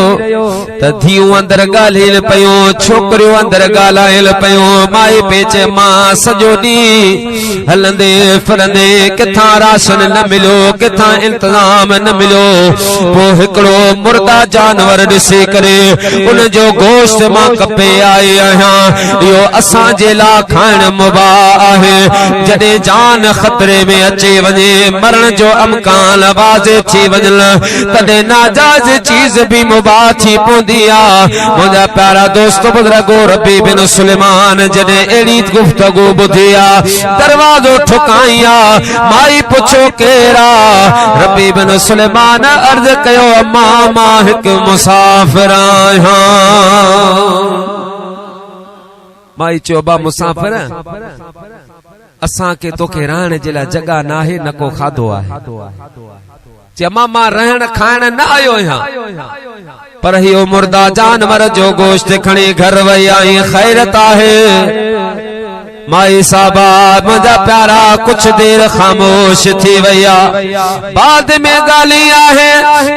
त धीउ अंदर ॻाल्हाइनि पयूं, छोकरियूं अंदर ॻाल्हाइनि पयूं। माई पेचे मां सॼो ॾींहुं हलंदे फिरंदे किथां राशन न मिलियो, किथां इंतजाम न मिलियो। पोइ हिकिड़ो मुर्दा जानवर ॾिसी करे उन जो गोश्त मां कपे आई आहियां। इहो असांजे लाइ खाइण मुबाह आहे। जॾहिं जान ख़तरे में अची वञे, मरण जो अमकान वाज़े थी वञनि, तॾहिं नाजाइज़ चीज़ भी मुबाह थी पवंदी आहे। मुंहिंजा प्यारा दोस्त बुज़ुर्गो, रबी बिन सुलेमान जॾहिं अहिड़ी गुफ़्तगू ॿुधी आहे, दरवाज़ो ठुकाई आहे। माई पुछो केरु आहे? रबी बिन सुलेमान अर्ज़ कयो, अम्मा मां हिकु मुसाफ़िर आहियां। माई चयो, बा मुसाफ़िर, असांखे तोखे रहण जे लाइ जॻह न आहे, न को खाधो आहे। चयो, मां रहण खाइण न आयो आहियां, पर इहो मुर्दा जानवर जो गोश्त खणी घर वई आई, ख़ैरत आहे। माई साहबा, मुंहिंजा प्यारा, कुछ देर ख़ामोश थी वई आहे। बाद में ॻाल्हि आहे,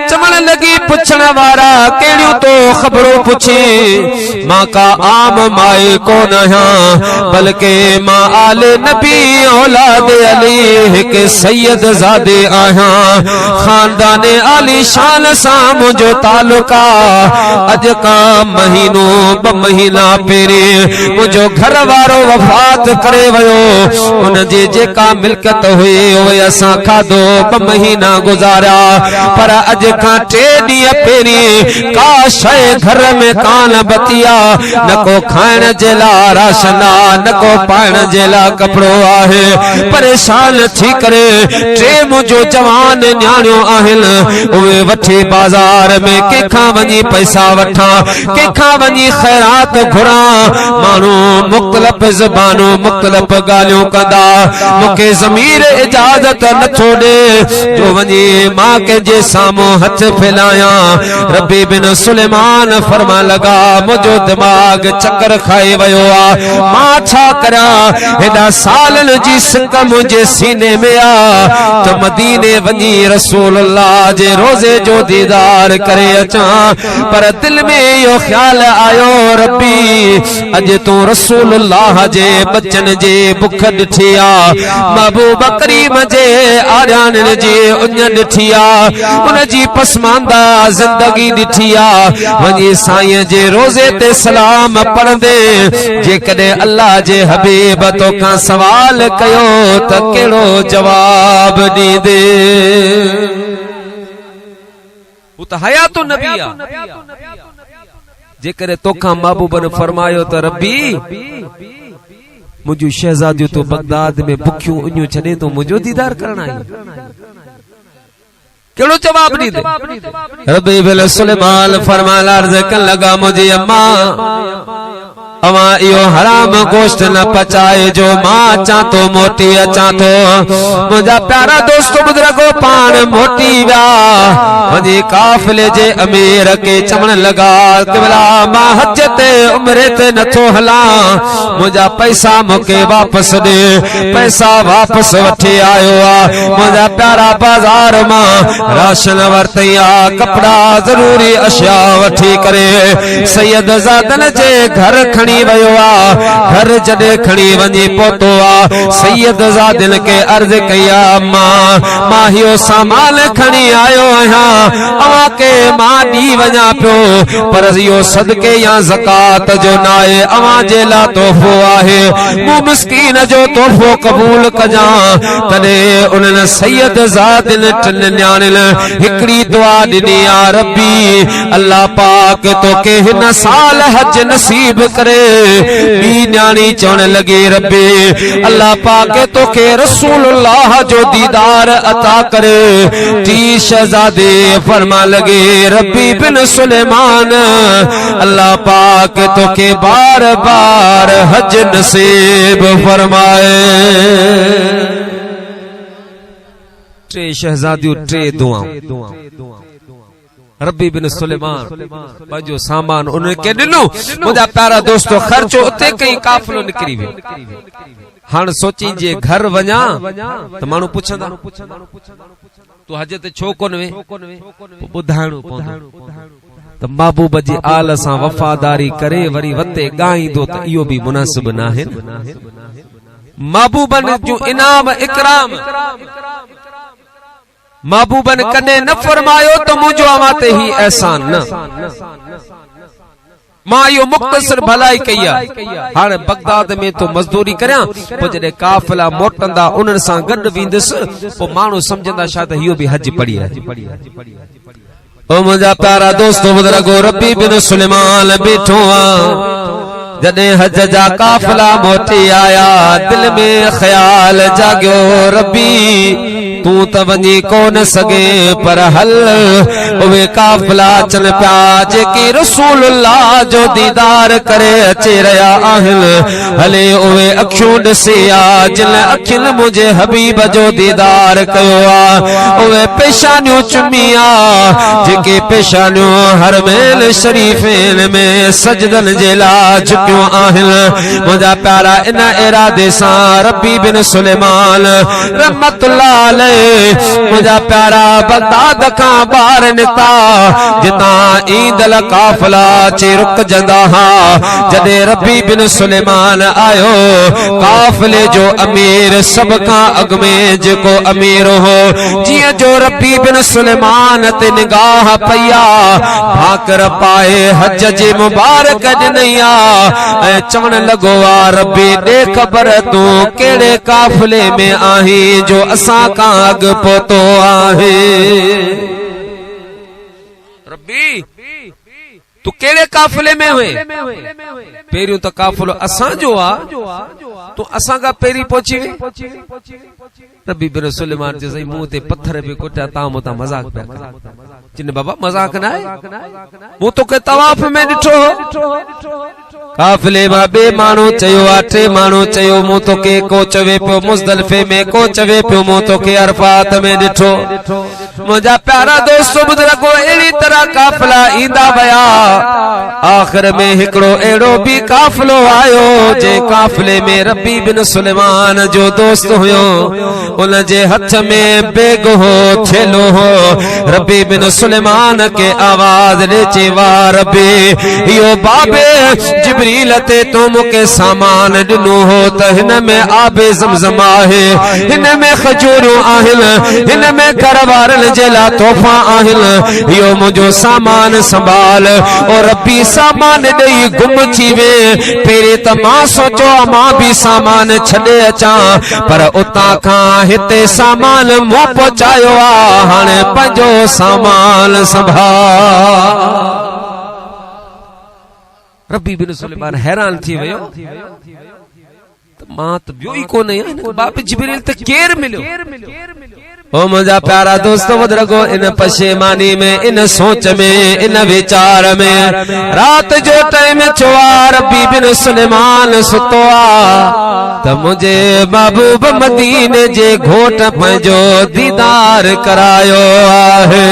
चवण लॻी पुछण वारा कहिड़ियूं तो ख़बरूं पुछी। मां का आम माई कोन आहियां, बल्कि मां आले नबी औलाद अली हिकु सैयद ज़ादे आहियां। ख़ानदान आली शान सां मुंहिंजो तालुक आहे। अॼु खां महीनो ॿ महीना पहिरीं मुंहिंजो घर वारो वफ़ात करे वयो। उन जी जेका मिल्कियत हुई उहे असां खाधो 2 महीना गुज़ारिया, पर अॼु खां 3 ॾींहं पहिरीं का शइ घर में कान बतिया। न को खाइण जे लाइ राशन आहे, न को पाइण जे लाइ कपिड़ो आहे। परेशान थी करे 3 मुंहिंजो जवान न्याणियूं आहिनि, उहे वठी बाज़ार में कंहिंखां वञी पैसा वठां, कंहिंखां वञी ख़ैरात घुरां। माण्हू मुख़्तलिफ़ ज़बानूं मुख़्तलिफ़ ॻाल्हियूं कंदा, मूंखे ज़मीर इजाज़त नथो ॾे जो वञी मां कंहिंजे साम्हूं हथ फैलायां। रबी बिन सुलेमान फरमान लॻा, मुंहिंजो दिमाग़ चकर खाई वियो आहे, मां छा करियां? हेॾा सालनि जी सिक मुंहिंजे सीने में आहे त मदीने वञी रसूलुल्लाह जे रोज़े जो दीदार करे अचां, पर दिल में इहो ख़्याल आयो, रबी अॼु तूं रसूलुल्लाह जे बचन जे बुख ॾिठी आहे, महबूब करीम जे आर्याननि जी उञ ॾिठी आहे, उन जी पसमांदा ज़िंदगी ॾिठी आहे। वञी साईं जे रोज़े ते सलाम पढ़ंदे जेकॾहिं अल्लाह जे हबीब तोखां सवाल कयो त कहिड़ो जवाब ॾींदे? हू त हयातो नबी आहे। जेकॾहिं तोखां महबूबन फरमायो त रबी मुझे शहजादियों तो बगदाद में बुखियों उन्यूं छॾे तो मुझो दीदार करना है, केड़ो जवाब दी दे? रबी बिन सुलेमान फरमान अर्ज़ कन लगा, मुझे अम्मा अवा इहो हराम गोश्त न पचाए जो मां अचां तो मोटी अचां तो। मुंहिंजा प्यारा दोस्त बुज़ुर्गो पाण मोटी विया, वञी काफ़िले जे अमीर के चवण लॻा, क़िबला मां हज ते उमरे ते नथो हलां, मुंहिंजा पैसा मूंखे वापसि ॾे। पैसा वापसि वठी आयो आहे। मुंहिंजा प्यारा बाज़ार मां राशन वरितई आहे, कपिड़ा ज़रूरी अशिया वठी करे सैयद ज़ादन जे घर खणी वयो आ। घर जॾहिं खणी वञी पहुतो आ, सैयद ज़ादिन के अर्ज़ कई आ, मां इहो सामान खणी आयो आहियां, अवां के मां ॾी वञा पियो, पर इहो सदके या ज़कात जो न आहे, अवां जे लाइ तोहफ़ो आहे, मूं मिस्कीन जो तोहफ़ो क़बूल कजां। तॾहिं उन्हनि सैयद ज़ादिन टिनि न्याणियुनि हिकिड़ी दुआ ॾिनी आ, रबी अल्लाह पाक तोखे हिन साल हज नसीब करे। ॿी न्याणी चवण लॻी, रबी अल्लाह पाक तोखे रसूलुल्लाह जो दीदार अता करे। टी शहज़ादे फरमा लगे, रबी बिन सुलेमान अल्लाह पाक तोखे बार बार हज नसीब फरमाए। 3 शहज़ादियों 3 दुआऊं। रबी बिन सुलेमान पंहिंजो सामान उन्हनि खे ॾिनो। मुंहिंजा प्यारा दोस्तो ख़र्चो उते कई, काफ़िलो निकिरी वियो। हाण सोची जे घर वञा त माण्हू पुछंदा तू हज ते छो कोन वे ॿुधाइणो पवंदो त महबूब जी आल सां वफ़ादारी करे वरी वते ॻाईंदो त इहो बि मुनासिब नाहे। महबूबन जो इनाम इकराम महबूबन कने न फरमायो त मुंहिंजो अवां ते ही एहसान न। मां इहो मुख़्तसर भलाई कई आहे। हाणे बगदाद में तो मज़दूरी करियां पोइ जॾहिं काफ़िला मोटंदा उन्हनि सां गॾु वेंदुसि पोइ माण्हू सम्झंदा शायदि इहो बि हज पढ़ी आहे। ओ मुंहिंजा प्यारा दोस्तो बुज़ुर्गो रब्बी बिन सुलेमान बीठो आहे। जॾहिं हज जा काफ़िला मोटी आया दिल में ख़्याल जाॻियो रब्बी तूं त वञी कोन सघे पर हल उहे काफ़िला अचनि पिया जेके रसूलुल्लाह जो दीदार करे अची रहिया आहिनि। हले उहे अखियूं ॾिसी आ जिन अखियुनि मुंहिंजे हबीब जो दीदार कयो आहे। उहे पेशानियूं चुमी आ जेके पेशानियूं हरमैन शरीफ़ैन में सजदन जे लाइ झुकियूं आहिनि। मुंहिंजा प्यारा इन इरादे सां रब्बी बिन सुलेमान रहमतुल्लाह अलैह मुंहिंजा प्यारा बगदाद खां ॿाहिरि निकिता जितां ईंदल काफ़िला अची रुकजंदा हा। जॾहिं रब्बी बिन सुलेमान आयो काफ़िले जो अमीर सभ खां अॻु में जेको अमीर हो जीअं जो रब्बी बिन सुलेमान ते निगाह पई आ भाकर पाए हज जी मुबारक ॾिनई आ ऐं चवण लॻो आ रब्बी ॾे ख़बर तूं कहिड़े काफ़िले में आहीं जो असां खां अॻु पोतो आहे। रब्बी तू कहिड़े काफ़िले में हुए पहिरियों त काफ़िलो असांजो आ तू असां खां पहिरीं पहुची वे। रब्बी बिन सुलेमान जे सही मुंह ते पत्थर पे कुटिया तां मूंतां मज़ाक पिया चिन बाबा मज़ाक न आहे मूं तोखे तवाफ़ में ॾिठो काफ़िले मां ॿे माण्हू चयो आ टे माण्हू चयो मूं तोखे को चवे पियो मुज़दलिफ़े में को चवे पियो मूं तोखे अरफ़ात में ॾिठो। मुंहिंजा प्यारा दोस्तो बुज़ुर्गो अहिड़ी तरह काफ़िला ईंदा विया आख़िर में हिकिड़ो अहिड़ो बि काफ़िलो आयो जे काफ़िले में रब्बी बिन सुलेमान जो दोस्त हुयो उन जे हथ में बैग हो थेलो हो। रब्बी बिन सुलेमान के आवाज ॾे चई वाह रब्बी इहो बाबे जिब्रील ते तो मूंखे सामान ॾिनो हो त हिन में आबे ज़मज़म आहे हिन में खजूरूं आहिनि हिन में घर वारनि जे लाइ तोहफ़ा आहिनि इहो मुंहिंजो सामान संभाल। और रब्बी सामान ॾेई गुम थी वे पहिरीं त मां सोचो मां बि सामान छॾे अचां पर उतां खां हिते सामान मूं पहुचायो आ हाणे पंहिंजो सामान संभाल। रब्बी बिन सुलेमान हैरान थी वियो त मां त ॿियो ई कोन आहियां बाबे जिब्रील त केर मिलियो। ओ मुंहिंजा प्यारा दोस्तो बुज़ुर्गो इन पशेमानी में इन सोच में इन वीचार में रात जो टाइम चवा रब्बी बिन सुलेमान सुतो आ त मुंहिंजे महबूब मदीने जे घोट पंहिंजो दीदार करायो आहे।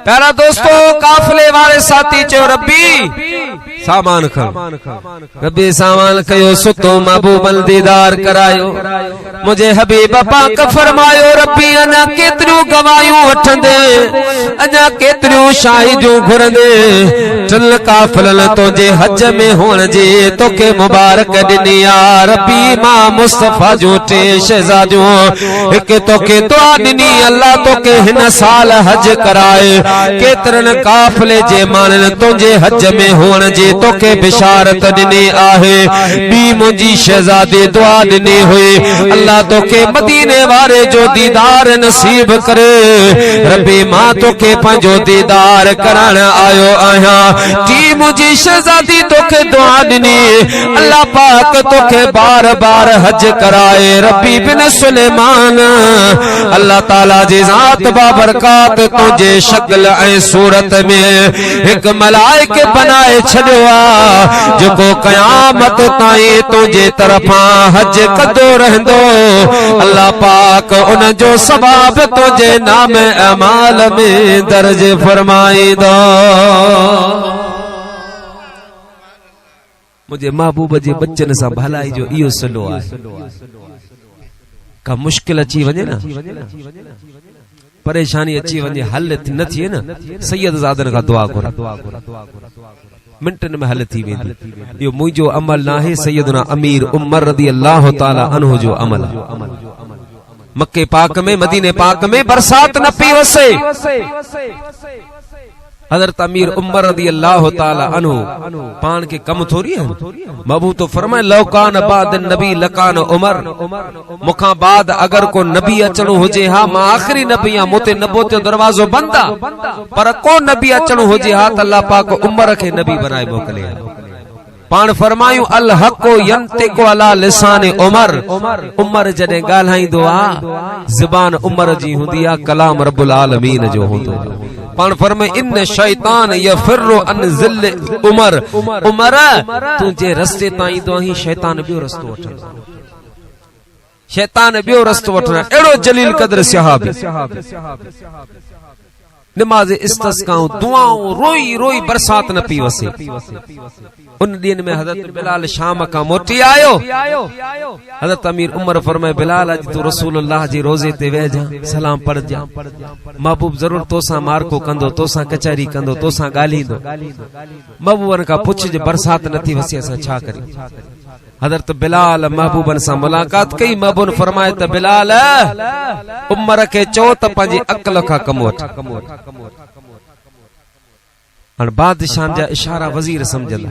प्यारा दोस्तों काफिले वाले साथी चो रब्बी सामान खण रब्बी सामान कयो सुतो महबूबन दीदार करायो मुझे हबीब पाक फरमायो रब्बी अना केतरियूं गवायूं वठंदे अना केतरियूं शाहिदूं घुरंदे चल काफिलन तुझे हज में हुअण जी तोखे मुबारक ॾिनी आ रब्बी मां मुस्तफा जो टे शहजादियूं हिक तोखे दुआ ॾिनी अल्लाह तोखे हिन साल हज कराए केतरन काफिले जे मानन तुझे हज में हुअण जी तोखे बिशारत ॾिनी आहे बी मुंहिंजी शहजादी दुआ ॾिनी हुई अल्लाह तोखे मदीने वारे जो दीदार नसीब करे रब्बी मां तोखे पंहिंजो दीदार करण आयो आहियां टी मुंहिंजी शहजादी तोखे दुआ ॾिनी अल्लाह पाक तोखे बार बार हज कराए रब्बी बिन सुलेमान अल्लाह ताला जी ज़ात बाबरकात तुझे शक्ल ऐं सूरत में हिक मलाइक बनाए छॾियो आ जेको क़यामत ताईं तुंहिंजे तरफ़ां हज कंदो रहंदो अल्लाह पाक उन जो सवाब तुंहिंजे नाम अमाल में दर्ज फरमाईंदो। मुझे महबूब जे बच्चन सां भलाई जो इहो सलो आहे। का मुश्किल अची वञे न, परेशानी अची वञे, हल न थिए न, सैयद ज़ादन खां दुआ घुर, मिंटन में हल थी वेंदी। इहो मुंहिंजो अमल न आहे, सैयदना अमीर उमर रज़ी अल्लाह ताला अन्हु जो अमल आहे। मक्के पाक में, मदीने पाक में बरसात न पई वसे। हज़रत अमीर उमर रज़ी अल्लाह ताला अन्हु पान के कम थोड़ी है। महबूब तो फरमाए लौकान बाद नबी लकान उमर, मुखा बाद अगर को नबी अचणो हुजे हा मां आखिरी नबी आ, मोते नबूवत दरवाजो बंद आ, पर को नबी अचणो हुजे हा त अल्लाह पाक उमर के नबी बनाए मोकले। पान फरमायूं अल हक़ो यंतिकु अला लिसान उमर, उमर जॾहिं ॻाल्हाईंदो आ ज़ुबान उमर जी हूंदी आ, कलाम रब्बुल आलमीन जो हूंदो। पान फरमाए इन शैतान यफिरु अन ज़िल उमर, उमर तुंहिंजे रस्ते तां ईंदो आहीं, शैतान ॿियो रस्तो वठंदो, शैतान ॿियो रस्तो वठंदो। अहिड़ो जलील क़द्र सहाबी नमाज इस्तिस्काऊं दुआऊं रोई रोई बरसात न पी वसे। उन ॾींहं में हज़रत बिलाल शाम का मोटी आयो। हज़रत अमीर उमर फरमाए बिलाल अज तू रसूलुल्लाह जी रोज़े ते वेह जा, सलाम पढ़ जा, महबूब जरूर तोसां मारको कंदो, तोसां कचहरी कंदो, तोसां ॻाल्हींदो। महबूबन खां पुछ जे बरसात नथी वसे असां छा करियूं। हज़रत बिलाल महबूबन सां मुलाकात कई। महबूब फरमाए त बिलाल उमर के चओ त पंहिंजी अक़ल खां कम वठ। हाणे बादशाह जा इशारा वज़ीर समझंदा,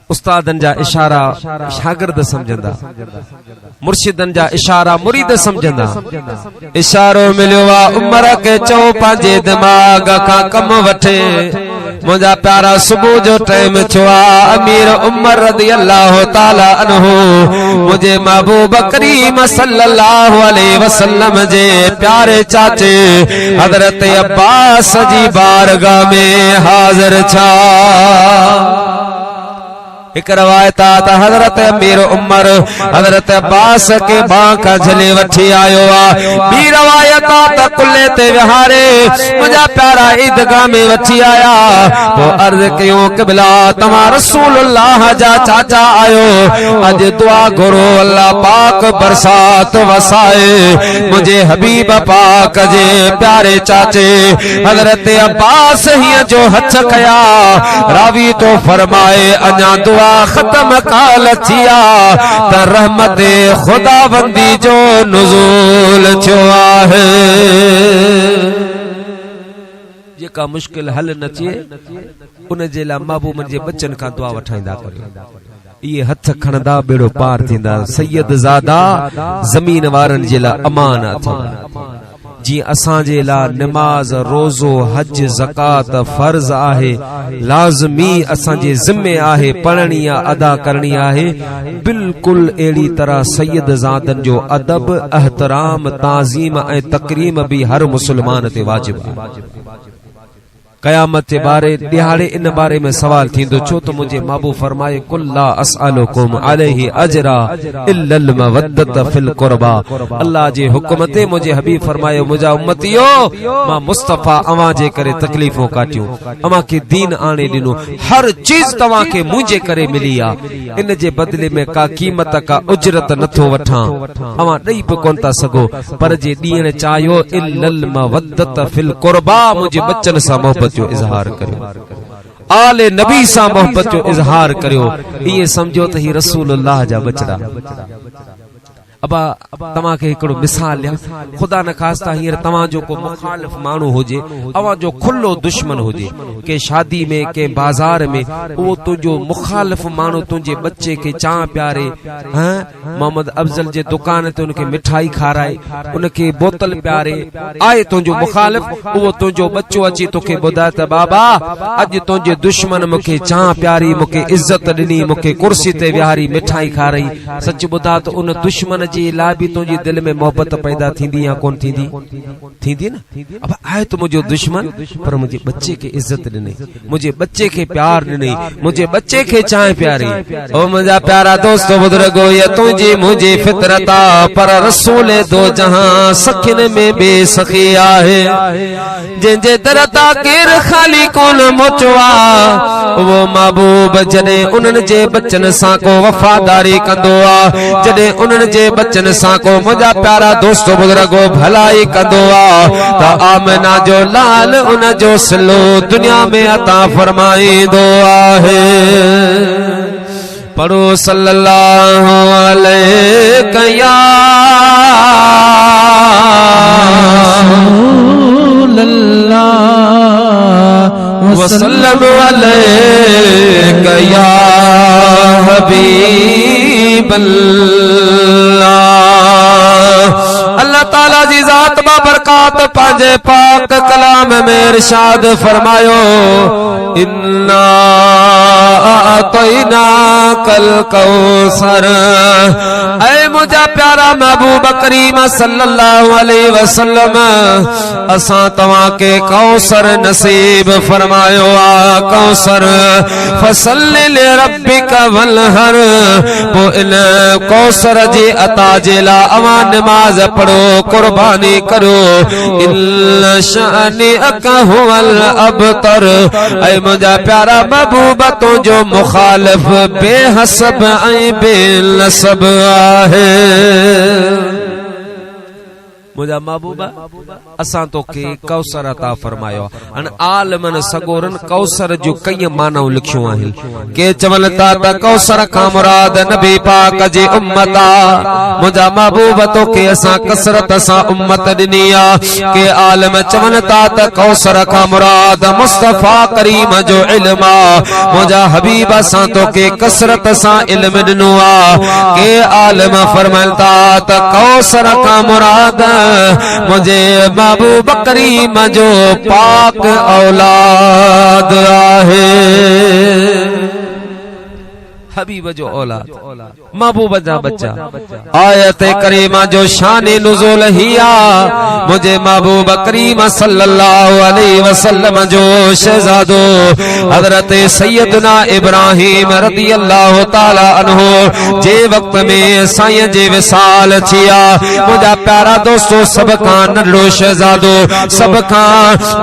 उस्तादन जा इशारा शागिर्द समझंदा, मुर्शिदन जा इशारा मुरीद समझंदा। इशारो मिलियो आ उमर के चओ पंहिंजे दिमाग खां कम वठे। मुंहिंजा प्यारा सुबुह जो टाइम थियो आ, अमीर उमर रज़ी अल्लाह ताला अन्हु मुंहिंजे महबूब करीम सल्लल्लाहु अलैहि वसल्लम जे प्यारे चाचे हज़रत अब्बास जी बारगाह में हाज़िर छा। एक रवायत त हज़रत अमीर उमर हज़रत अब्बास के बां का झले वठी आयो आ। बी रवायत त कुल्ले ते विहारे मुंहिंजा प्यारा ईदगाह में वठी आया। पोइ अर्ज़ कयूं क़िबला तव्हां रसूलुल्लाह जा चाचा आयो, अज दुआ घुरो अल्लाह पाक बरसात वसाए। मुंहिंजे हबीब पाक जे प्यारे चाचे हज़रत अब्बास हीअ जो हथ कया। रावी तो फरमाए अञा दुआ ख़त्म काल थिया त रहमत खुदाबंदी जो नुज़ूल थियो आहे। जेका मुश्किल हल न थिए उन जे लाइ महबूब जे बच्चन खां दुआ वठाईंदा करियो। इहे हथ खणंदा बेड़ो पार थींदा। सैयद ज़ादा ज़मीन वारनि जे लाइ अमान अथव। जी असांजे लाइ नमाज रोज़ो हज ज़कात फर्ज़ आहे, लाज़मी असांजे ज़िम्मे आहे, पढ़णी आहे, अदा करणी आहे। बिल्कुल अहिड़ी तरह सैयद ज़ादन जो अदब एहतराम ताज़ीम ऐं तकरीम भी हर मुसलमान ते वाजिब आहे। क़यामत जे बारे दिहाड़े इन बारे में सवाल थींदो, छो त मुंहिंजे महबूब फरमाए कुल ला असअलुकुम अलैहि अजरा इल्लल मवद्दत फिल क़ुरबा। अल्लाह जे हुक्म ते मुंहिंजे हबीब फरमाए मुंहिंजा उम्मतियो मां मुस्तफा अवां जे करे तकलीफ़ूं काटियूं, अवां खे दीन आणे ॾिनो, हर चीज तव्हां खे मुंहिंजे करे मिली आहे। इन जे बदले में का क़ीमत का उजरत नथो वठां, अवां ॾेई बि कोन था सघो, पर जे ॾियण चाहियो इल्लल मवद्दत फिल क़ुरबा मुंहिंजे बच्चन सां मोहब्बत जो इज़हार करियो, आले नबी सां मोहब्बत जो इज़हार करियो। इहे समझो त ही रसूलुल्लाह जा बचड़ा। अबा तव्हां खे हिकिड़ो मिसाल ॾियां, ख़ुदा न ख़ास्ता हींअर तव्हां जो को मुखालिफ़ माण्हू हुजे, अवां जो खुलो दुश्मन हुजे, के शादी में के बाज़ार में, उहो तुंहिंजो मुखालिफ़ माण्हू तुंहिंजे बच्चे खे चां प्यारे, मोहम्मद अफ़ज़ल जे दुकान ते उनखे मिठाई खाराए, उनखे बोतल प्यारे, आहे तुंहिंजो मुखालिफ़, उहो तुंहिंजो बच्चो अची तोखे ॿुधाए त बाबा अॼु तुंहिंजे दुश्मन मूंखे चां प्यारी, मूंखे इज़त ॾिनी, मूंखे कुर्सी ते विहारी, मिठाई खाराई। सच ॿुधा त उन दुश्मन जे ला भी तुझी दिल में मोहब्बत पैदा थींदी या कोन थींदी थींदी ना। अब आए तो मुझे दुश्मन पर मुझे बच्चे के इज्जत ॾिनई, मुझे बच्चे के प्यार ॾिनई, मुझे बच्चे के चाहे प्यारी। ओ मुझा प्यारा दोस्तों बुजुर्गो ये तुझी मुझे फितरता पर रसूल दो जहां सखिन में बेसखी आहे। जंहिंजे दर ता केर खाली कोन मोचवा वो महबूब जॾहिं उन्हनि जे बचन सां को वफादारी कंदो आ, जॾहिं उन्हनि जे बचन सां को मुंहिंजा प्यारा दोस्त बुजुर्गो भलाई कंदो आ त आमना जो लाल उन जो सिलो दुनिया में अता फरमाईंदो आहे। पढ़ो सल्लल्लाहु अलैहि या वसल्लम अलैका या हबीबल्लाह। अल्लाह ताला जी जात बा बरकात पांजे पाक कलाम में इरशाद फरमायो इन्ना आतैना कल कौसर। ऐ मुझा प्यारा महबूब करीम सल्लल्लाहु अलैहि वसल्लम असां तव्हां के कौसर नसीब फरमायो आ। कौसर फसल्लि लिरब्बिका वनहर। पो इन कौसर जी अता जे ला अवां नमाज पढ़ो, कुर्बानी करो। इल्ला शानिअका हुवल अबतर। ऐ मुझा प्यारा महबूब तुझो मुखालिफ बेहसब ऐं बेनसब आहे। मुझा महबूबा असां तो के कौसर अता फरमायो। अन आलमन सगोरन कौसर जो कई मानव लिखियो आहिन। के चवल ता त कौसर का मुराद नबी पाक जी उम्मत आ। मुझा महबूब तो के असां कसरत सा उम्मत दिनिया। के आलम चवल ता त कौसर का मुराद मुस्तफा करीम जो इल्म आ। मुझा हबीब असां तो के कसरत सा इल्म दिनो आ। के आलम फरमाता त कौसर का मुराद मुझे महबूब करीम जो पाक औलाद आहे। हबीब जो औलाद महबूब जा बच्चा। आयत करीमा जो शान नुज़ूल हिया मुझे महबूब करीम सल्लल्लाहु अलैहि वसल्लम जो शहजादो हजरत सैयदना इब्राहिम रदी अल्लाह ताला अन्हु जे वक्त में साईं जे विसाल थिया। मुझा प्यारा दोस्तों सब का नंढो शहजादो, सब का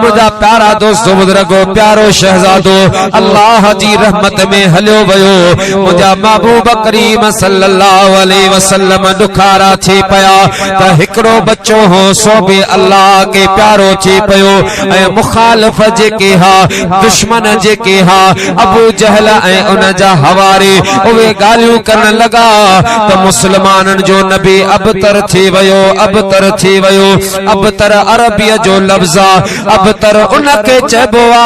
मुझा प्यारा दोस्तों बुजुर्गो प्यारो शहजादो अल्लाह जी रहमत में हलियो वयो। मुझा महबूब करीम सल्लल्लाहु अलैहि वसल्लम दुखारा थी पया त हिकड़ो बच्चो हो सो भी अल्लाह के प्यारो थी पयो। ऐ मुखालिफ जेके हा दुश्मन जेके हा अबू जहल ऐ उन जा हवारी उवे गालियूं करण लगा त मुसलमानन जो नबी अबतर थी वयो, अबतर थी वयो। अबतर अरबीअ जो लफ्ज़ आ। अबतर उन के चइबो आ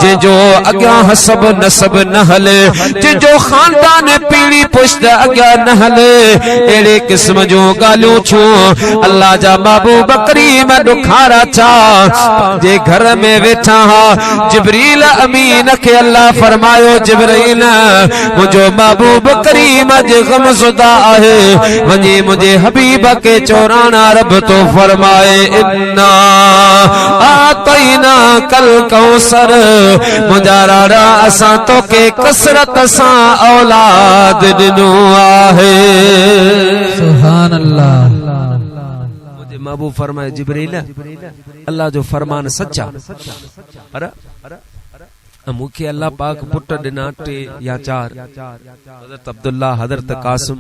जंहिंजो अॻियां हसब नसब न हले, जंहिंजो खानदान पीढ़ी पुश्त अॻियां न हले। अहिड़े किस्म जो ॻाल्हियूं छो अल्लाह जा महबूब करीम ॾुखारा छा जे घर में वेठा हा। जिब्रील अमीन खे अल्लाह फरमायो जिब्रील मुझो महबूब करीम जे गमज़ुदा आहे, वञी मुझे हबीब के चौराना रब तो फरमाए इन्ना आतैना कल कौसर। मुझा रारा असां तो के कसरत सां औलाद दिनो आहे। सुभान अल्लाह। मुझे महबूब फरमाए जिब्रील अल्लाह जो फरमान सच्चा। अरे मुखे अल्लाह पाक पुट दिना 3 या 4 हजरत अब्दुल्ला, हजरत कासिम,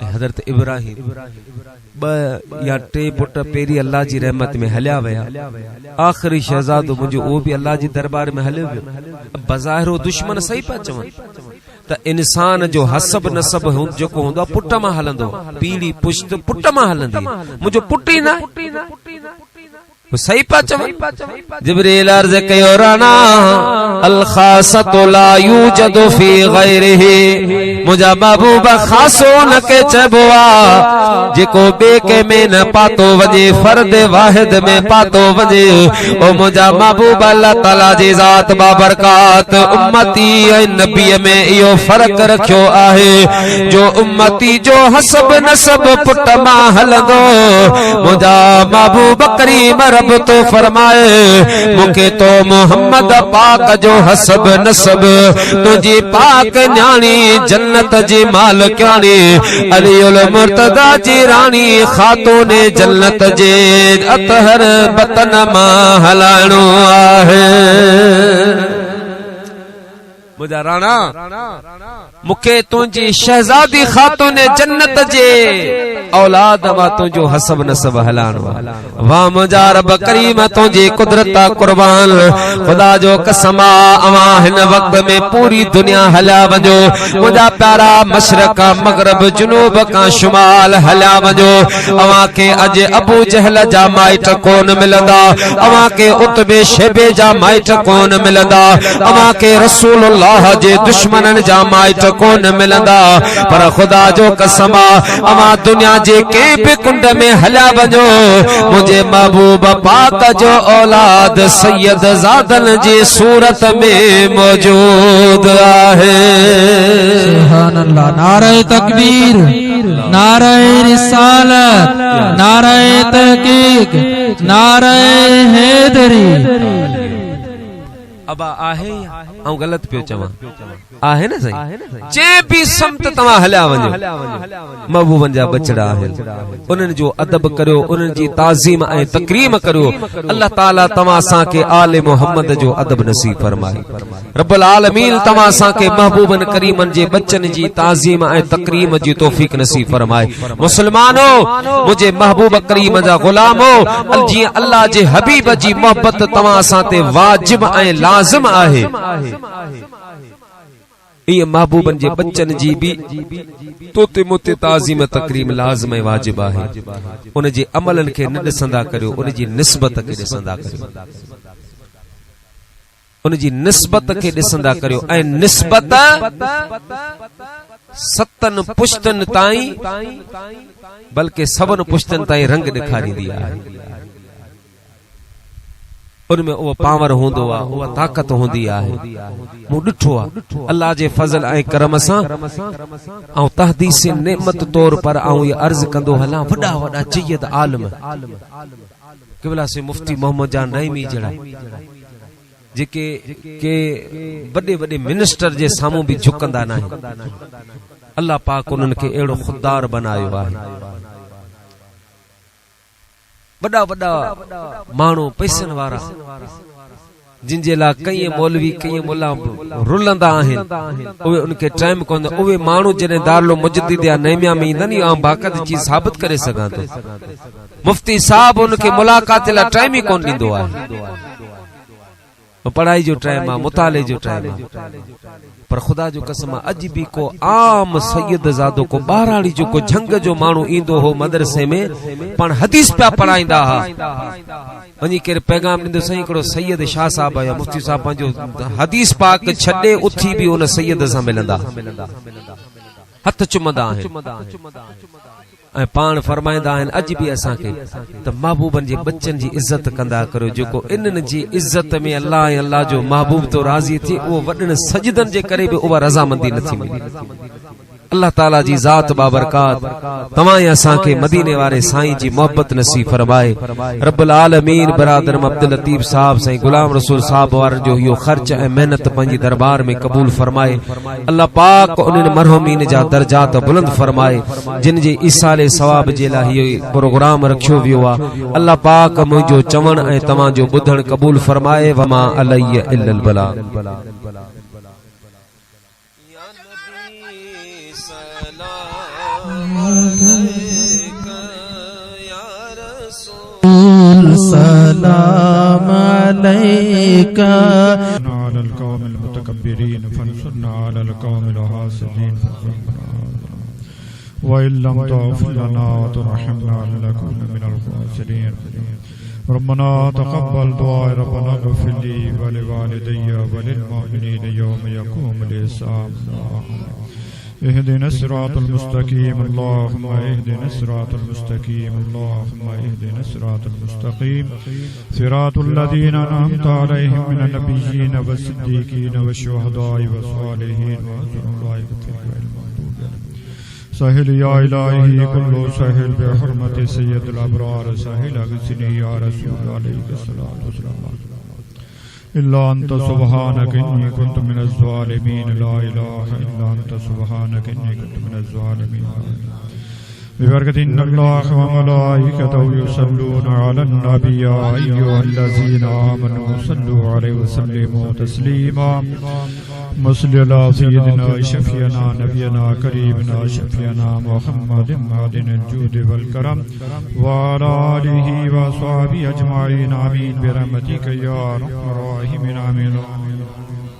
हजरत इब्राहिम 2 या 3 पुट पेरी अल्लाह जी रहमत में हलिया वया। आखिरी शहजादो मुझे वो भी अल्लाह जी दरबार में हलियो वियो। बज़ाहिरो दुश्मन सही पा चवन त इंसान जो हसब नसब जेको हूंदो पुट मां हलंदो, पीढ़ी पुश्त पुट मां हलंदी। मुझो पुट ही ना सही पा चवनि जिब्रील अर्ज़ कयो राणा अल खासतु ला यूजदु फी गैरिही मुंहिंजा महबूब खासो न के चइबो आ जेको ॿिए के में न पातो वञे फर्द वाहिद में पातो वञे ओ मुंहिंजा महबूब अल्लाह ताला जी ज़ात बाबरकात उम्मती ऐं नबीअ में इहो फ़र्क़ रखियो आहे जो उम्मती जो हसब नसब पुट मां हलंदो मुंहिंजा महबूब करीम रब तो फरमाए मुखे तो मोहम्मद पाक जो हसब नसब तुझी पाक न्याणी जन्नत जी मालिकाणी अलीउल मुर्तदा जी रानी खातून जन्नत जे अतहर बतन मां हलाइणो आहे मुझा राणा मुखे तुझी शहजादी खातून जन्नत जे औलाद वा तुझो हसब नसब हलानो वाह मुझा रब करीम तुझी कुदरत कुर्बान खुदा जो कसम अवा हिन वक्त में पूरी दुनिया हला वजो मुझा प्यारा मशरक मगरब जुनूब का शुमाल हला वजो अवा के अज अबू जहल जा माइट कोन मिलंदा अवा के उतबे शेबे जा माइट कोन मिलंदा अवा के रसूलुल्लाह जे दुश्मनन जा माइट कोन मिलंदा पर खुदा जो कसम अवा दुनिया जे के भी कुंड में हला वञो मुझे महबूब पाक जो औलाद सैयद ज़ादन जी सूरत में मौजूद आहे सुभान अल्लाह नारे तकबीर नारे रिसालत नारे तहकीक नारे हैदरी अब आहे ऐं गलत पियो चवां आहे न सही जे भी समत तव्हां हलिया वञो महबूबन जा बचड़ा आहिनि उन्हनि जो अदब करियो उन्हनि जी ताज़ीम ऐं तकरीम करियो अल्लाह ताला तव्हां असांखे आले मोहम्मद जो अदब नसीब फरमाए रब्बुल आलमीन तव्हां असांखे महबूबन करीमन जे बच्चन जी ताज़ीम ऐं तकरीम जी तौफीक नसीब फरमाए मुसलमानो मुझे महबूब करीम जा गुलामो जीअं अल्लाह जे हबीब जी मोहब्बत तव्हां असां ते वाजिब ऐं लाज़िम आहे ये महबूबन जे बच्चन जी भी तोते मोते ताज़ीम तकरीम लाज़िम वाजिब आहे उन जे अमलन के न ॾिसंदा करियो उन जी निस्बत के ॾिसंदा करियो उन जी निस्बत के ॾिसंदा करियो ऐं निस्बत सतन पुश्तन ताईं बल्कि सबन पुश्तन ताईं रंग ॾेखारींदी आहे उनमें वो पावर होंदो आ वो ताकत होंदी आहे मु ॾिठो आ अल्लाह जे फज़ल ऐं करम सां ऐं तहदीस नेमत तौर पर ऐं ये अर्ज़ कंदो हलां वॾा वॾा जयद आलम क़िबला से मुफ्ती मोहम्मद जान नईमी जड़ा जेके के वॾे वॾे मिनिस्टर जे साम्हूं भी झुकंदा नाहिनि अल्लाह पाक उन्हनि खे अहिड़ो खुददार बनायो आहे वॾा वॾा माण्हू पैसनि वारा जिन जे लाइ कई मौलवी कई मुल्ला रुलंदा आहिनि उहे उनखे टाइम कोन उहे माण्हू जॾहिं दारुल मुजद्दिद या नईमिया में ईंदा नी आउं बाक़ायदा चीज़ साबित करे सघां थो मुफ्ती साहब उनखे मुलाक़ात लाइ टाइम ई कोन ॾींदो आहे पढ़ाई जो टाइम आहे मुताले जो टाइम आहे पर खुदा जो कसम अज भी को आम सैयद ज़ादो को बहराड़ी जो को झंग जो मानू इंदो हो मदरसे में पण हदीस पे पढ़ाईंदा हा वनी के पैगाम ॾींदो सही हिकिड़ो सैयद शाह साहब या मुफ्ती साहब पंहिंजो हदीस पाक छॾे उथी भी उन सैयद सां मिलंदा हथ चुमंदा आहिनि ऐं पाण फरमाईंदा आहिनि अज भी असांखे त महबूबन जे बच्चन जी इज्जत कंदा करो जेको इन्हनि जी इज्जत में अल्लाह ऐं अल्लाह जो महबूब तो राज़ी थी उहो वॾनि सजदन जे करे भी उहा रज़ामंदी नथी मिले अल्लाह ताला जी ज़ात बाबरकात तव्हां असांखे मदीने वारे साईं जी मोहब्बत नसीब फरमाए रब्बुल आलमीन बरादर अब्दुल लतीफ साहब साईं गुलाम रसूल साहब वारनि जो इहो ख़र्च ऐं मेहनत पंहिंजी दरबार में क़बूल फरमाए अल्लाह पाक उन्हनि मरहूमीन जा दर्जात बुलंद फरमाए जिन जे ईसाले सवाब जे लाइ इहो प्रोग्राम रखियो वियो आहे अल्लाह पाक मुंहिंजो चवण ऐं तव्हां जो ॿुधण क़बूल फरमाए वमा अलैहि इल्लल बलाग सलाम अलैका अलल कौमिल मुतकब्बिरीन फंसुरना अलल कौमिल हासिदीन व इल्लम तग़फिर लना व तुरहमना लनकुन मिनल खासिरीन ربنا تقبل دعاء ربنا اغفر لي ولوالدي وللمؤمنين يوم يقوم الحساب اهدنا الصراط المستقيم اللهم اهدنا الصراط المستقيم اللهم اهدنا الصراط المستقيم صراط الذين انعمت عليهم من النبيين والصديقين والشهداء والصالحين وحسن اولئك رفيقا سهل يا إلهي كل سهل بحرمة سيد الأبرار سهل أغثني يا رسول عليك الصلاة والسلام إلا أنت سبحانك إني كنت من الظالمين لا إله إلا أنت سبحانك إني كنت من الظالمين ببركة إن الله وملائكته يصلون على النبي يا أيها الذين آمنوا صلوا عليه وسلموا تسليما صل على سيدنا شفيعنا نبينا كريمنا شفيعنا محمد معدن الجود والكرم وعلى آله وصحبه أجمعين آمين برحمتك يا أرحم الراحمين آمين